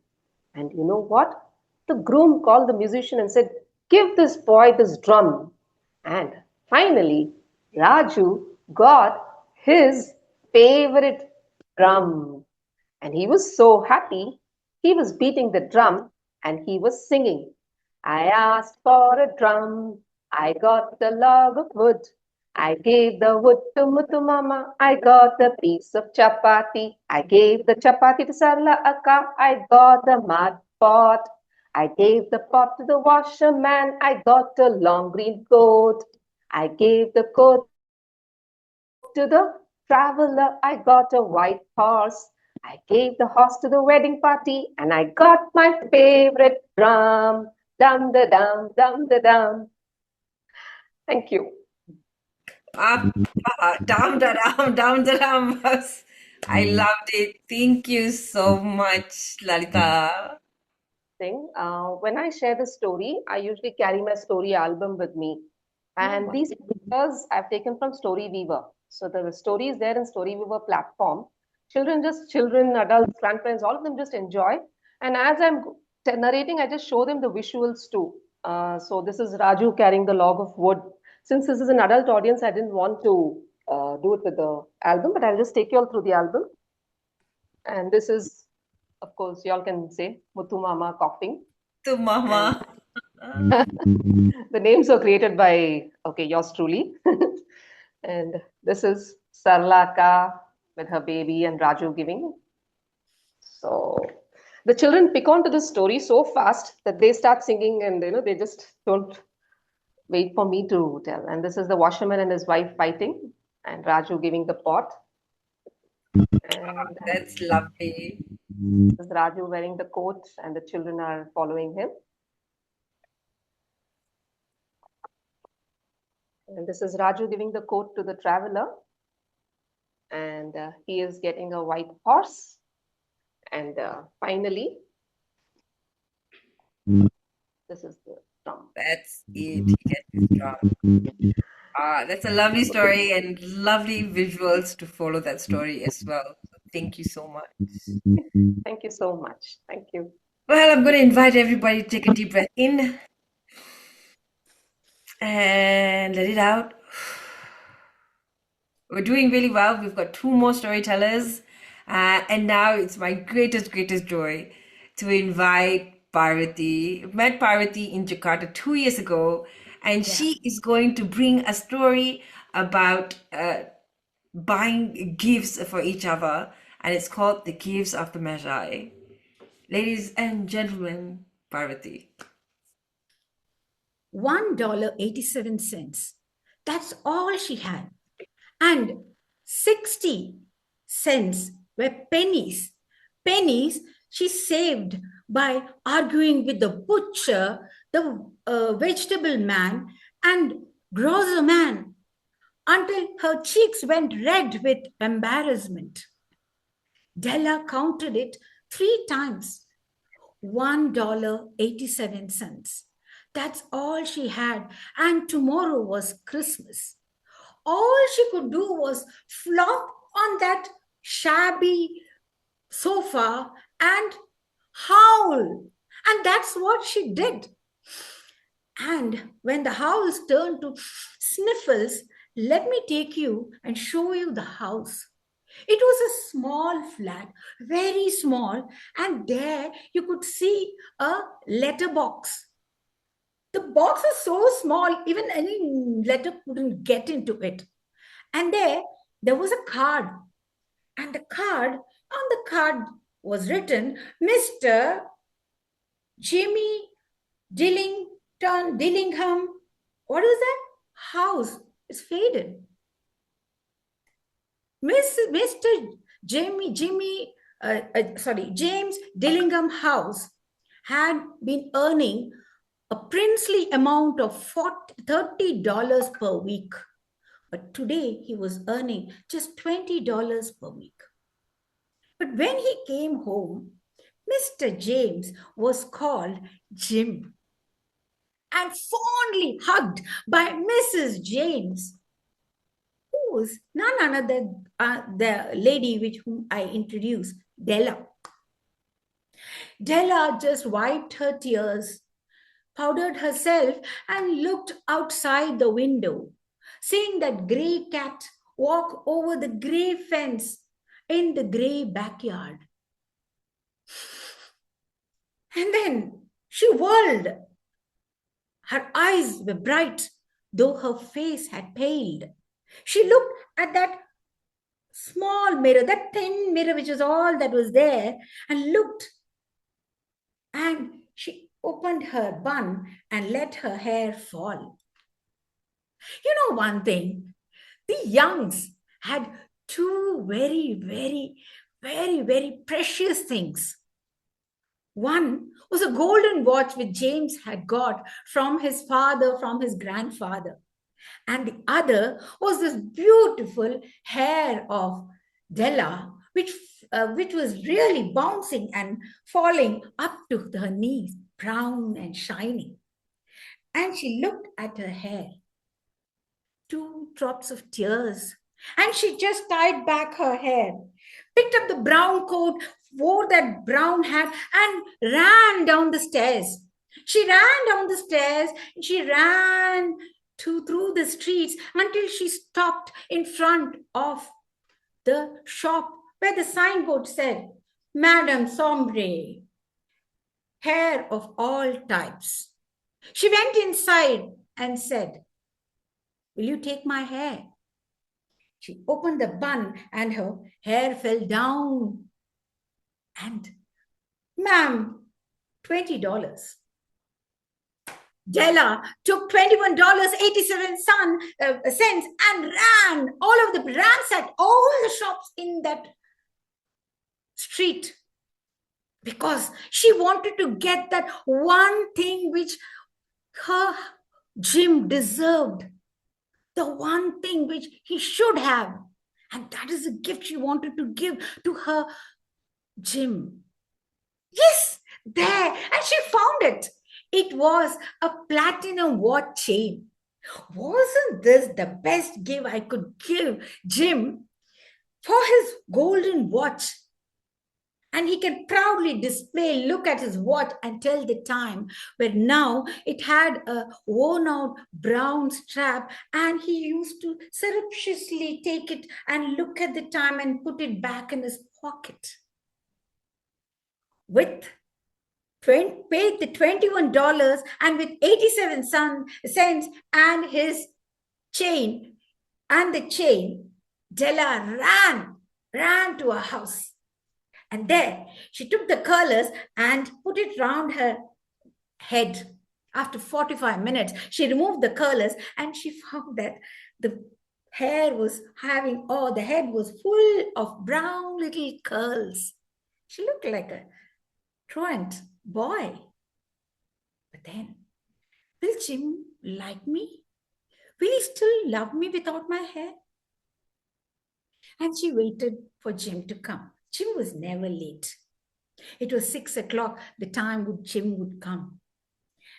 And you know what? The groom called the musician and said, give this boy this drum. And finally, Raju got his favorite drum. And he was so happy. He was beating the drum and he was singing. I asked for a drum. I got a log of wood. I gave the wood to Muthu Mama. I got a piece of chapati. I gave the chapati to Sarla Akka. I got a mud pot. I gave the pot to the washerman. I got a long green coat. I gave the coat to the traveler. I got a white horse. I gave the horse to the wedding party, and I got my favorite drum. Dum da dum, dum da dum. Thank you. Up, down the down, down the down. I loved it. Thank you so much, Lalita. When I share the story, I usually carry my story album with me. And these pictures I've taken from Storyweaver. So the story is there in Storyweaver platform. Children, adults, grandparents, all of them just enjoy. And as I'm narrating, I just show them the visuals too. So this is Raju carrying the log of wood. Since this is an adult audience, I didn't want to do it with the album, but I'll just take you all through the album. And this is, of course, y'all can say Muthu Mama coughing. To Mama. The names were created by, okay, yours truly. And this is Sarlaka with her baby and Raju giving. So the children pick onto this story so fast that they start singing and they just don't wait for me to tell. And this is the washerman and his wife fighting and Raju giving the pot. And That's lovely. this is Raju wearing the coat and the children are following him. And this is Raju giving the coat to the traveler. And he is getting a white horse. And finally, this is the drum. That's it. He gets his drum. That's a lovely story and lovely visuals to follow that story as well. So thank you so much. Thank you so much. Thank you. Well, I'm going to invite everybody to take a deep breath in and let it out. We're doing really well. We've got two more storytellers. And now it's my greatest joy to invite Parvati. I met Parvati in Jakarta 2 years ago, and she is going to bring a story about buying gifts for each other, and it's called The Gifts of the Magi. Ladies and gentlemen, Parvati. $1.87. That's all she had. And 60 cents were pennies. Pennies she saved by arguing with the butcher, the vegetable man, and grocer man until her cheeks went red with embarrassment. Della counted it 3 times. $1.87. That's all she had. And tomorrow was Christmas. All she could do was flop on that shabby sofa and howl. And that's what she did. And when the howls turned to sniffles, let me take you and show you the house. It was a small flat, very small, and there you could see a letterbox. The box is so small, even any letter couldn't get into it. And there was a card. And on the card was written, Mr. Jimmy Dillingham. What is that? House is faded. Mr. James Dillingham House had been earning a princely amount of $30 per week. But today he was earning just $20 per week. But when he came home, Mr. James was called Jim. and fondly hugged by Mrs. James, who was none other the lady with whom I introduced, Della. Della just wiped her tears, powdered herself, and looked outside the window, seeing that grey cat walk over the grey fence in the grey backyard. And then she whirled. Her eyes were bright, though her face had paled. She looked at that small mirror, that thin mirror, which was all that was there, and looked. And she opened her bun and let her hair fall. You know one thing, the Youngs had two very precious things. One was a golden watch which James had got from his father, from his grandfather. And the other was this beautiful hair of Della, which was really bouncing and falling up to her knees, brown and shiny. And she looked at her hair, 2 drops of tears, and she just tied back her hair, picked up the brown coat, wore that brown hat, and ran down the stairs. She ran down the stairs, and she ran through the streets until she stopped in front of the shop where the signboard said, Madame Sombre, hair of all types. She went inside and said, Will you take my hair? She opened the bun and her hair fell down. And, ma'am, $20. Della took $21.87 and ran, ransacked all the shops in that street because she wanted to get that one thing which her Jim deserved, the one thing which he should have. And that is a gift she wanted to give to her Jim. Yes, there. And she found it. It was a platinum watch chain. Wasn't this the best gift I could give Jim for his golden watch? And he can proudly display, look at his watch and tell the time, but now it had a worn out brown strap and he used to surreptitiously take it and look at the time and put it back in his pocket. Paid the $21 and with 87 cents and his chain and the chain, Della ran to her house. And there she took the curlers and put it round her head. After 45 minutes, she removed the curlers and she found that the head was full of brown little curls. She looked like a truant boy. But then, will Jim like me? Will he still love me without my hair? And she waited for Jim to come. Jim was never late. It was 6 o'clock, the time Jim would come.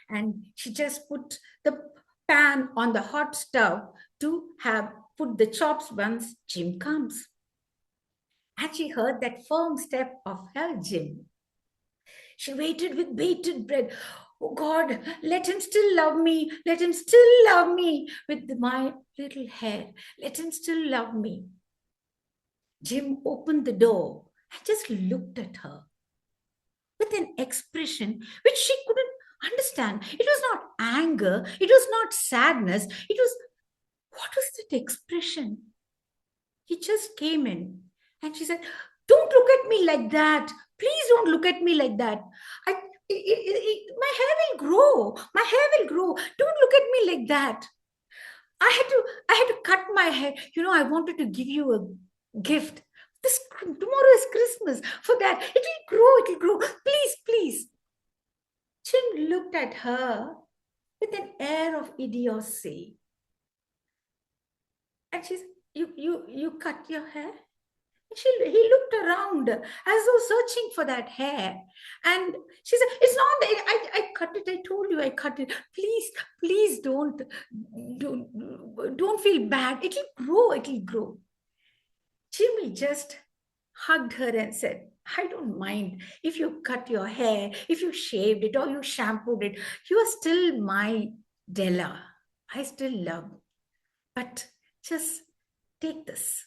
And she just put the pan on the hot stove to put the chops once Jim comes. And she heard that firm step of her Jim. She waited with bated breath. Oh God, let him still love me. Let him still love me with my little hair. Let him still love me. Jim opened the door and just looked at her with an expression which she couldn't understand. It was not anger. It was not sadness. It was, what was that expression? He just came in and she said, Don't look at me like that. Please don't look at me like that. My hair will grow. My hair will grow. Don't look at me like that. I had to cut my hair. I wanted to give you a gift. Tomorrow is Christmas. For that, it will grow. Please. Jim looked at her with an air of idiocy. And she said, you cut your hair? He looked around as though searching for that hair. And she said, it's not, I cut it. I told you I cut it. Please don't feel bad. It'll grow. Jimmy just hugged her and said, I don't mind if you cut your hair, if you shaved it or you shampooed it. You are still my Della. I still love. But just take this.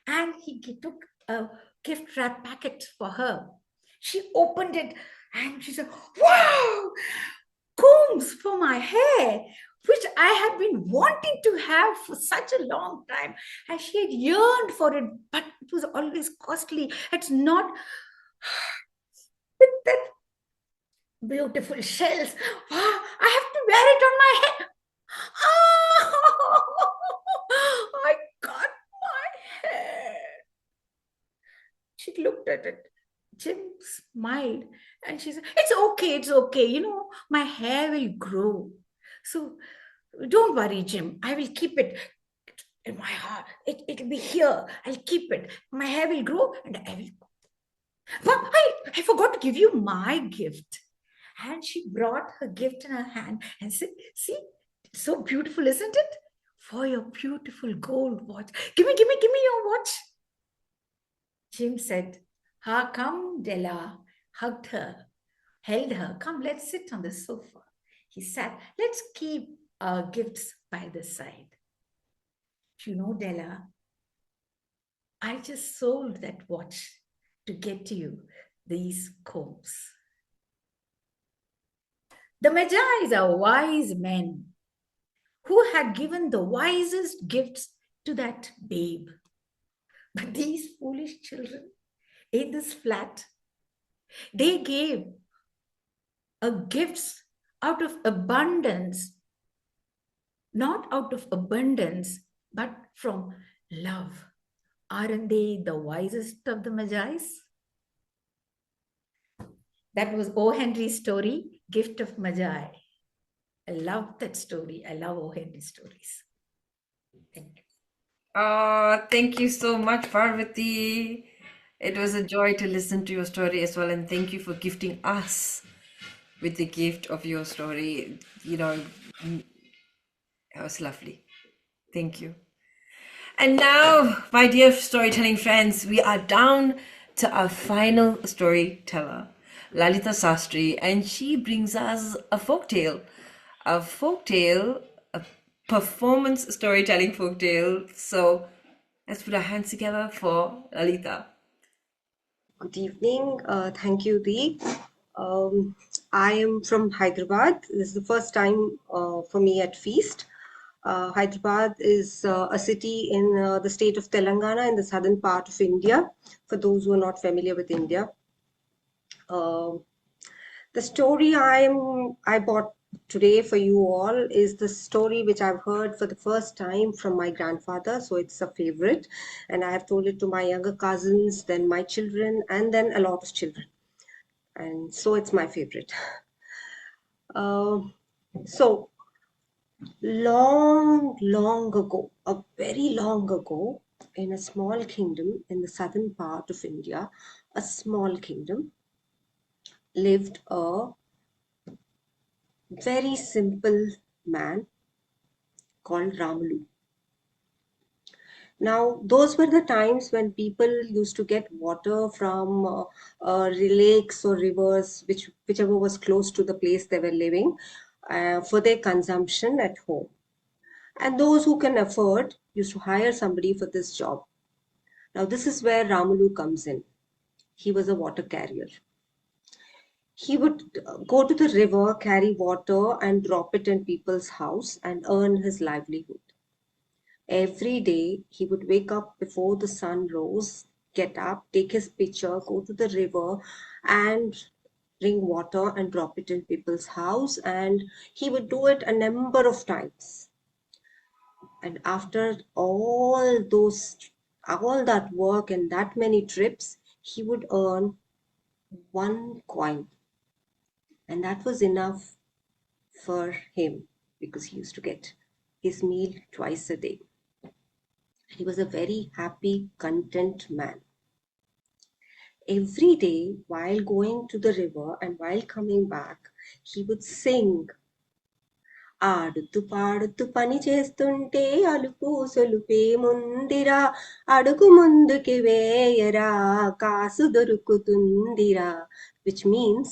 And he took a gift wrap packet for her. She opened it and she said, wow, combs for my hair, which I had been wanting to have for such a long time. And she had yearned for it, but it was always costly. It's not with that beautiful shells. Ah, I have to wear it on my head. Oh, I cut my hair. She looked at it. Jim smiled and she said, it's okay. You know, my hair will grow. So don't worry, Jim. I will keep it in my heart. It'll be here. I'll keep it. My hair will grow and I will. But I forgot to give you my gift. And she brought her gift in her hand and said, see, it's so beautiful, isn't it? For your beautiful gold watch. Give me your watch. Jim said, come, Della, hugged her, held her. Come, let's sit on the sofa. He sat, let's keep our gifts by the side. You know, Della, I just sold that watch to get you these combs. The Magi are wise men who had given the wisest gifts to that babe. But these foolish children in this flat, they gave gifts out of abundance, not out of abundance, but from love. Aren't they the wisest of the Magi's? That was O. Henry's story, Gift of Magi. I love that story. I love O. Henry stories. Thank you. Oh, thank you so much, Parvati. It was a joy to listen to your story as well, and thank you for gifting us with the gift of your story. You know, that was lovely. Thank you. And now, my dear storytelling friends, we are down to our final storyteller, Lalita Sastry, and she brings us a folktale. A performance storytelling folktale. So let's put our hands together for Lalita. Good evening. Thank you, Dee. I am from Hyderabad. This is the first time for me at Feast. Hyderabad is a city in the state of Telangana in the southern part of India, for those who are not familiar with India. The story I bought today for you all is the story which I've heard for the first time from my grandfather. So it's a favorite. And I have told it to my younger cousins, then my children, and then a lot of children. And so it's my favorite. So long ago, a very long ago, in a small kingdom in the southern part of India, a small kingdom, lived a very simple man called Ramalu. Now, those were the times when people used to get water from lakes or rivers, whichever was close to the place they were living, for their consumption at home. And those who can afford used to hire somebody for this job. Now, this is where Ramalu comes in. He was a water carrier. He would go to the river, carry water, and drop it in people's house and earn his livelihood. Every day, he would wake up before the sun rose, get up, take his pitcher, go to the river, and bring water and drop it in people's house. And he would do it a number of times. And after all that work and that many trips, he would earn 1 coin. And that was enough for him because he used to get his meal twice a day. He was a very happy, content man. every day while going to the river and while coming back, he would sing, ఆడుతూ పాడుతూ పని చేస్తుంటే అలుపు సొలుపే ముందిరా అడుగు ముందుకి వేయరా కాసు దొరుకుతుందిరా, which means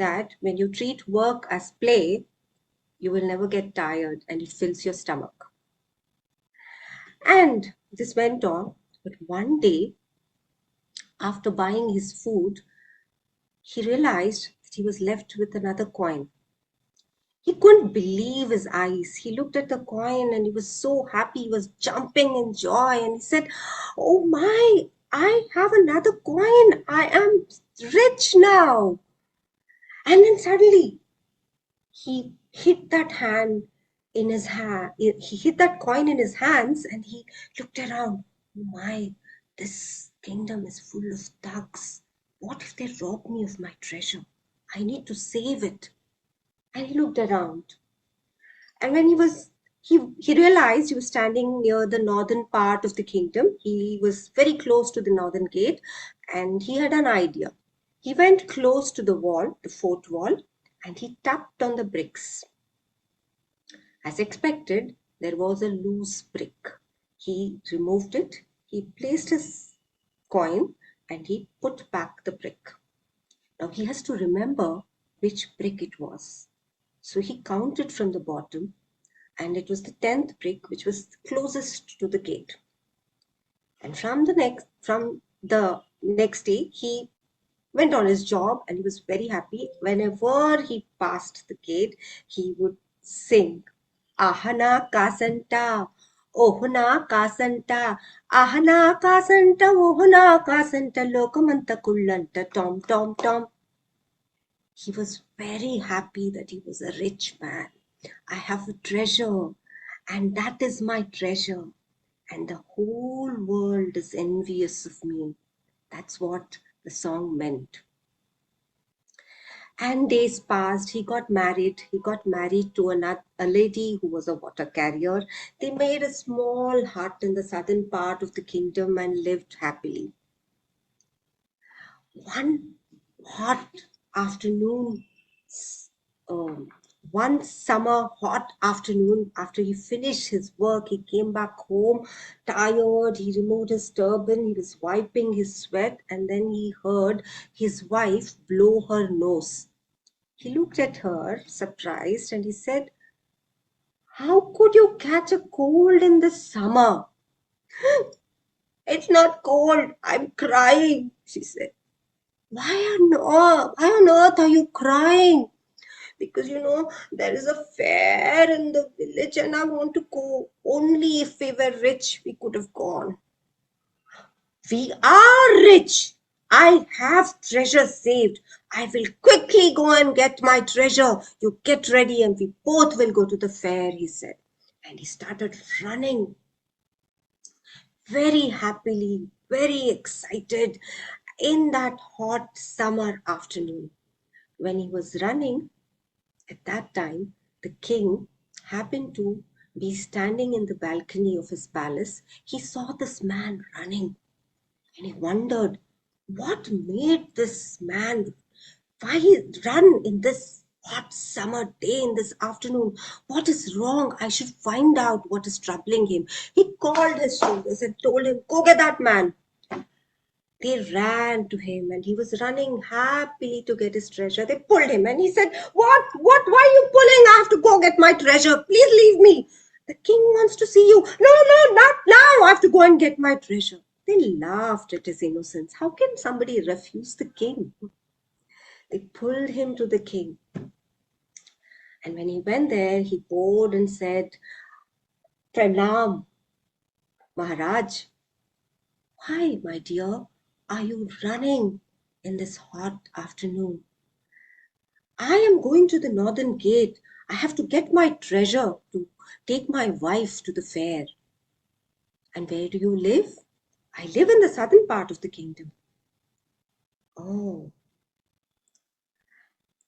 that when you treat work as play, you will never get tired and it fills your stomach. And this went on, but one day, after buying his food, he realized that he was left with another coin. He couldn't believe his eyes. He looked at the coin and he was so happy. He was jumping in joy and he said, "Oh my, I have another coin. I am rich now." And then suddenly he hit that hand in his hand. He hit that coin in his hands and he looked around. "Oh my, this kingdom is full of thugs. What if they rob me of my treasure? I need to save it." And he looked around. And when he realized he was standing near the northern part of the kingdom. He was very close to the northern gate and he had an idea. He went close to the wall, the fort wall, and he tapped on the bricks. As expected, there was a loose brick. He removed it, he placed his coin, and he put back the brick. Now he has to remember which brick it was. So he counted from the bottom, and it was the 10th brick which was closest to the gate. And from the next day, he went on his job and he was very happy. Whenever he passed the gate, he would sing, "Ahana kasanta, ohuna kasanta, ahana kasanta, ohuna kasanta, lokamanta kullanta, tom tom tom." He was very happy that he was a rich man. "I have a treasure, and that is my treasure, and the whole world is envious of me." That's what the song meant. And days passed. He got married. He got married to a lady who was a water carrier. They made a small hut in the southern part of the kingdom and lived happily. One hot afternoon, one summer hot afternoon, after he finished his work, he came back home tired. He removed his turban, he was wiping his sweat, and then he heard his wife blow her nose. He looked at her surprised and he said, "How could you catch a cold in the summer?" "It's not cold, I'm crying," she said. Why on earth are you crying?" "Because there is a fair in the village and I want to go. Only if we were rich, we could have gone." "We are rich. I have treasure saved. I will quickly go and get my treasure. You get ready and we both will go to the fair," he said. And he started running very happily, very excited in that hot summer afternoon. When he was running, at that time, the king happened to be standing in the balcony of his palace. He saw this man running and he wondered what made this man, why he run in this hot summer day, in this afternoon. What is wrong? I should find out what is troubling him. He called his soldiers and told him, "Go get that man." They ran to him and he was running happily to get his treasure. They pulled him and he said, What? Why are you pulling? I have to go get my treasure. Please leave me. The king wants to see you. No, not now. I have to go and get my treasure. They laughed at his innocence. How can somebody refuse the king? They pulled him to the king. And when he went there, he bowed and said, "Pranam, Maharaj. Why, my dear, are you running in this hot afternoon?" "I am going to the northern gate. I have to get my treasure to take my wife to the fair." "And where do you live?" "I live in the southern part of the kingdom." "Oh,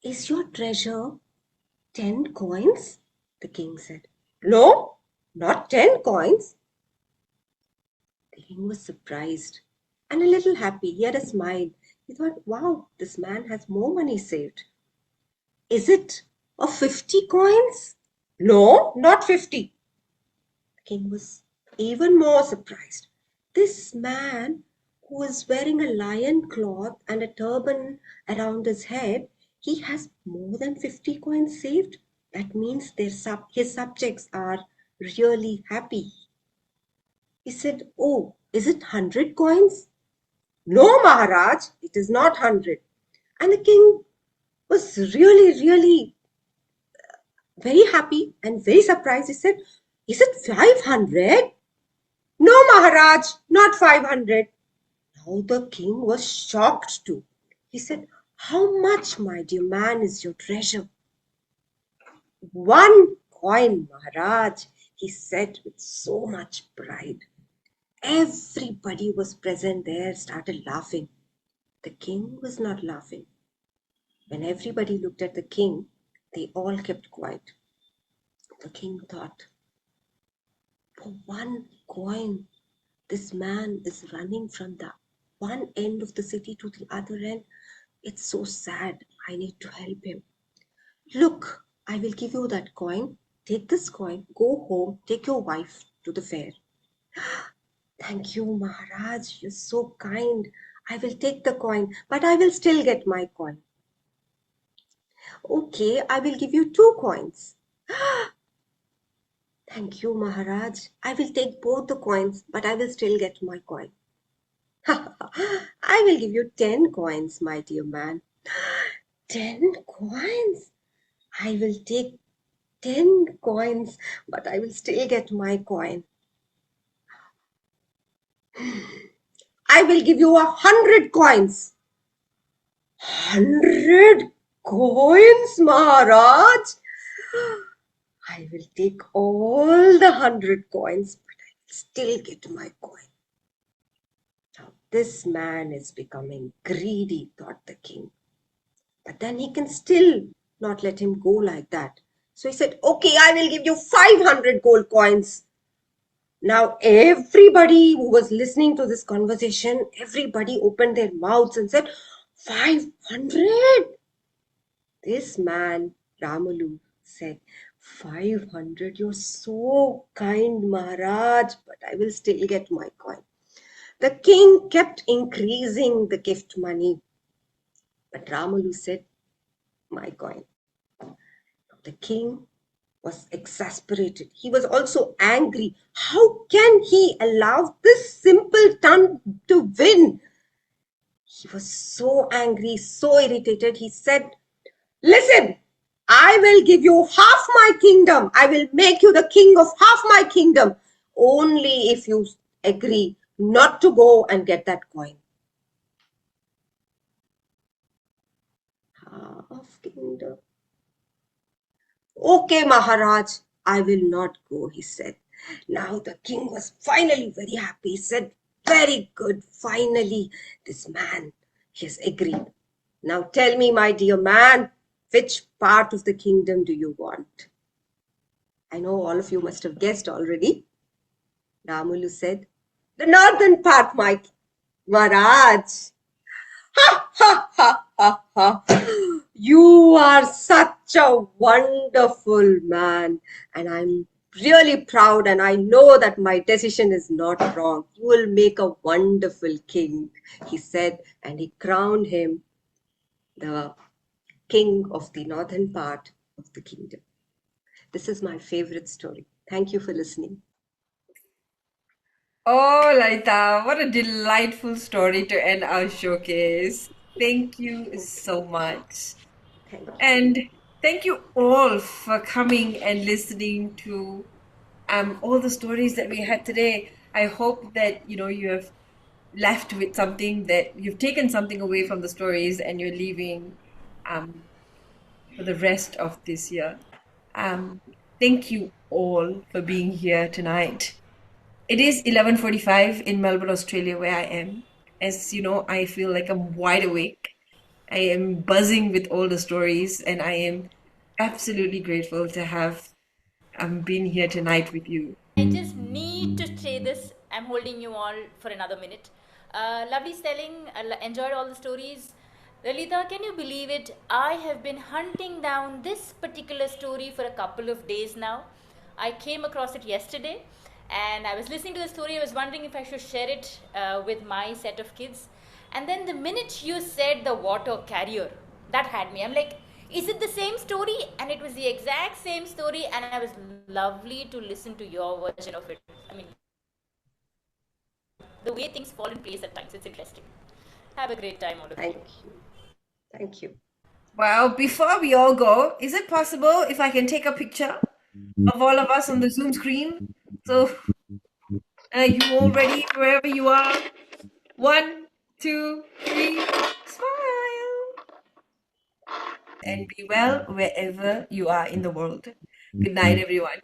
is your treasure 10 coins?" the king said. "No, not 10 coins." The king was surprised and a little happy. He had a smile. He thought, wow, this man has more money saved. Is it of 50 coins? No, not 50. The king was even more surprised. This man who was wearing a lion cloth and a turban around his head, he has more than 50 coins saved. That means his subjects are really happy. He said, oh, is it 100 coins? No, Maharaj, it is not 100. And the king was really very happy and very surprised. He said, is it 500? No, Maharaj, not 500. Now the king was shocked too. He said, how much, my dear man, is your treasure? 1 coin, Maharaj, he said with so much pride. Everybody was present there started laughing. The king was not laughing. When everybody looked at the king, they all kept quiet. The king thought, for 1 coin, this man is running from the one end of the city to the other end. It's so sad. I need to help him. Look, I will give you that coin. Take this coin, go home, take your wife to the fair. Thank you, Maharaj. You're so kind. I will take the coin, but I will still get my coin. Okay, I will give you 2 coins. Thank you, Maharaj. I will take both the coins, but I will still get my coin. I will give you 10 coins, my dear man. 10 coins? I will take 10 coins, but I will still get my coin. I will give you 100 coins. 100 coins, Maharaj? I will take all the 100 coins, but I will still get my coin. Now, this man is becoming greedy, thought the king. But then he can still not let him go like that. So he said, okay, I will give you 500 gold coins. Now, everybody who was listening to this conversation, everybody opened their mouths and said, 500? This man, Ramalu, said, 500, you're so kind, Maharaj, but I will still get my coin. The king kept increasing the gift money, but Ramalu said, my coin. The king was exasperated. He was also angry. How can he allow this simpleton to win? He was so angry, so irritated. He said, listen, I will give you half my kingdom. I will make you the king of half my kingdom. Only if you agree not to go and get that coin. Half kingdom. Okay, Maharaj, I will not go, he said. Now the king was finally very happy. He said, very good, finally, this man, he has agreed. Now tell me, my dear man, which part of the kingdom do you want? I know all of you must have guessed already. Ramulu said, the northern part, my Maharaj. Ha, ha, ha, ha, ha. You are such a wonderful man, and I'm really proud, and I know that my decision is not wrong. You will make a wonderful king, he said, and he crowned him the king of the northern part of the kingdom. This is my favorite story. Thank you for listening. Oh, Laita, what a delightful story to end our showcase. Thank you so much. Thank you. And thank you all for coming and listening to all the stories that we had today. I hope that you have left with something, that you've taken something away from the stories and you're leaving for the rest of this year. Thank you all for being here tonight. It is 11:45 in Melbourne, Australia, where I am. As you know, I feel like I'm wide awake. I am buzzing with all the stories, and I am absolutely grateful to have been here tonight with you. I just need to say this. I'm holding you all for another minute. Lovely selling. Enjoyed all the stories. Lalita, can you believe it? I have been hunting down this particular story for a couple of days now. I came across it yesterday and I was listening to the story. I was wondering if I should share it with my set of kids. And then the minute you said the water carrier, that had me. I'm like, is it the same story? And it was the exact same story, and I was lovely to listen to your version of it. I mean, the way things fall in place at times, it's interesting. Have a great time, all of Thank you. you. Thank you. Well, before we all go, is it possible if I can take a picture of all of us on the Zoom screen? So, you all ready wherever you are? 1, 2, 3, smile! And be well wherever you are in the world. Good night, everyone.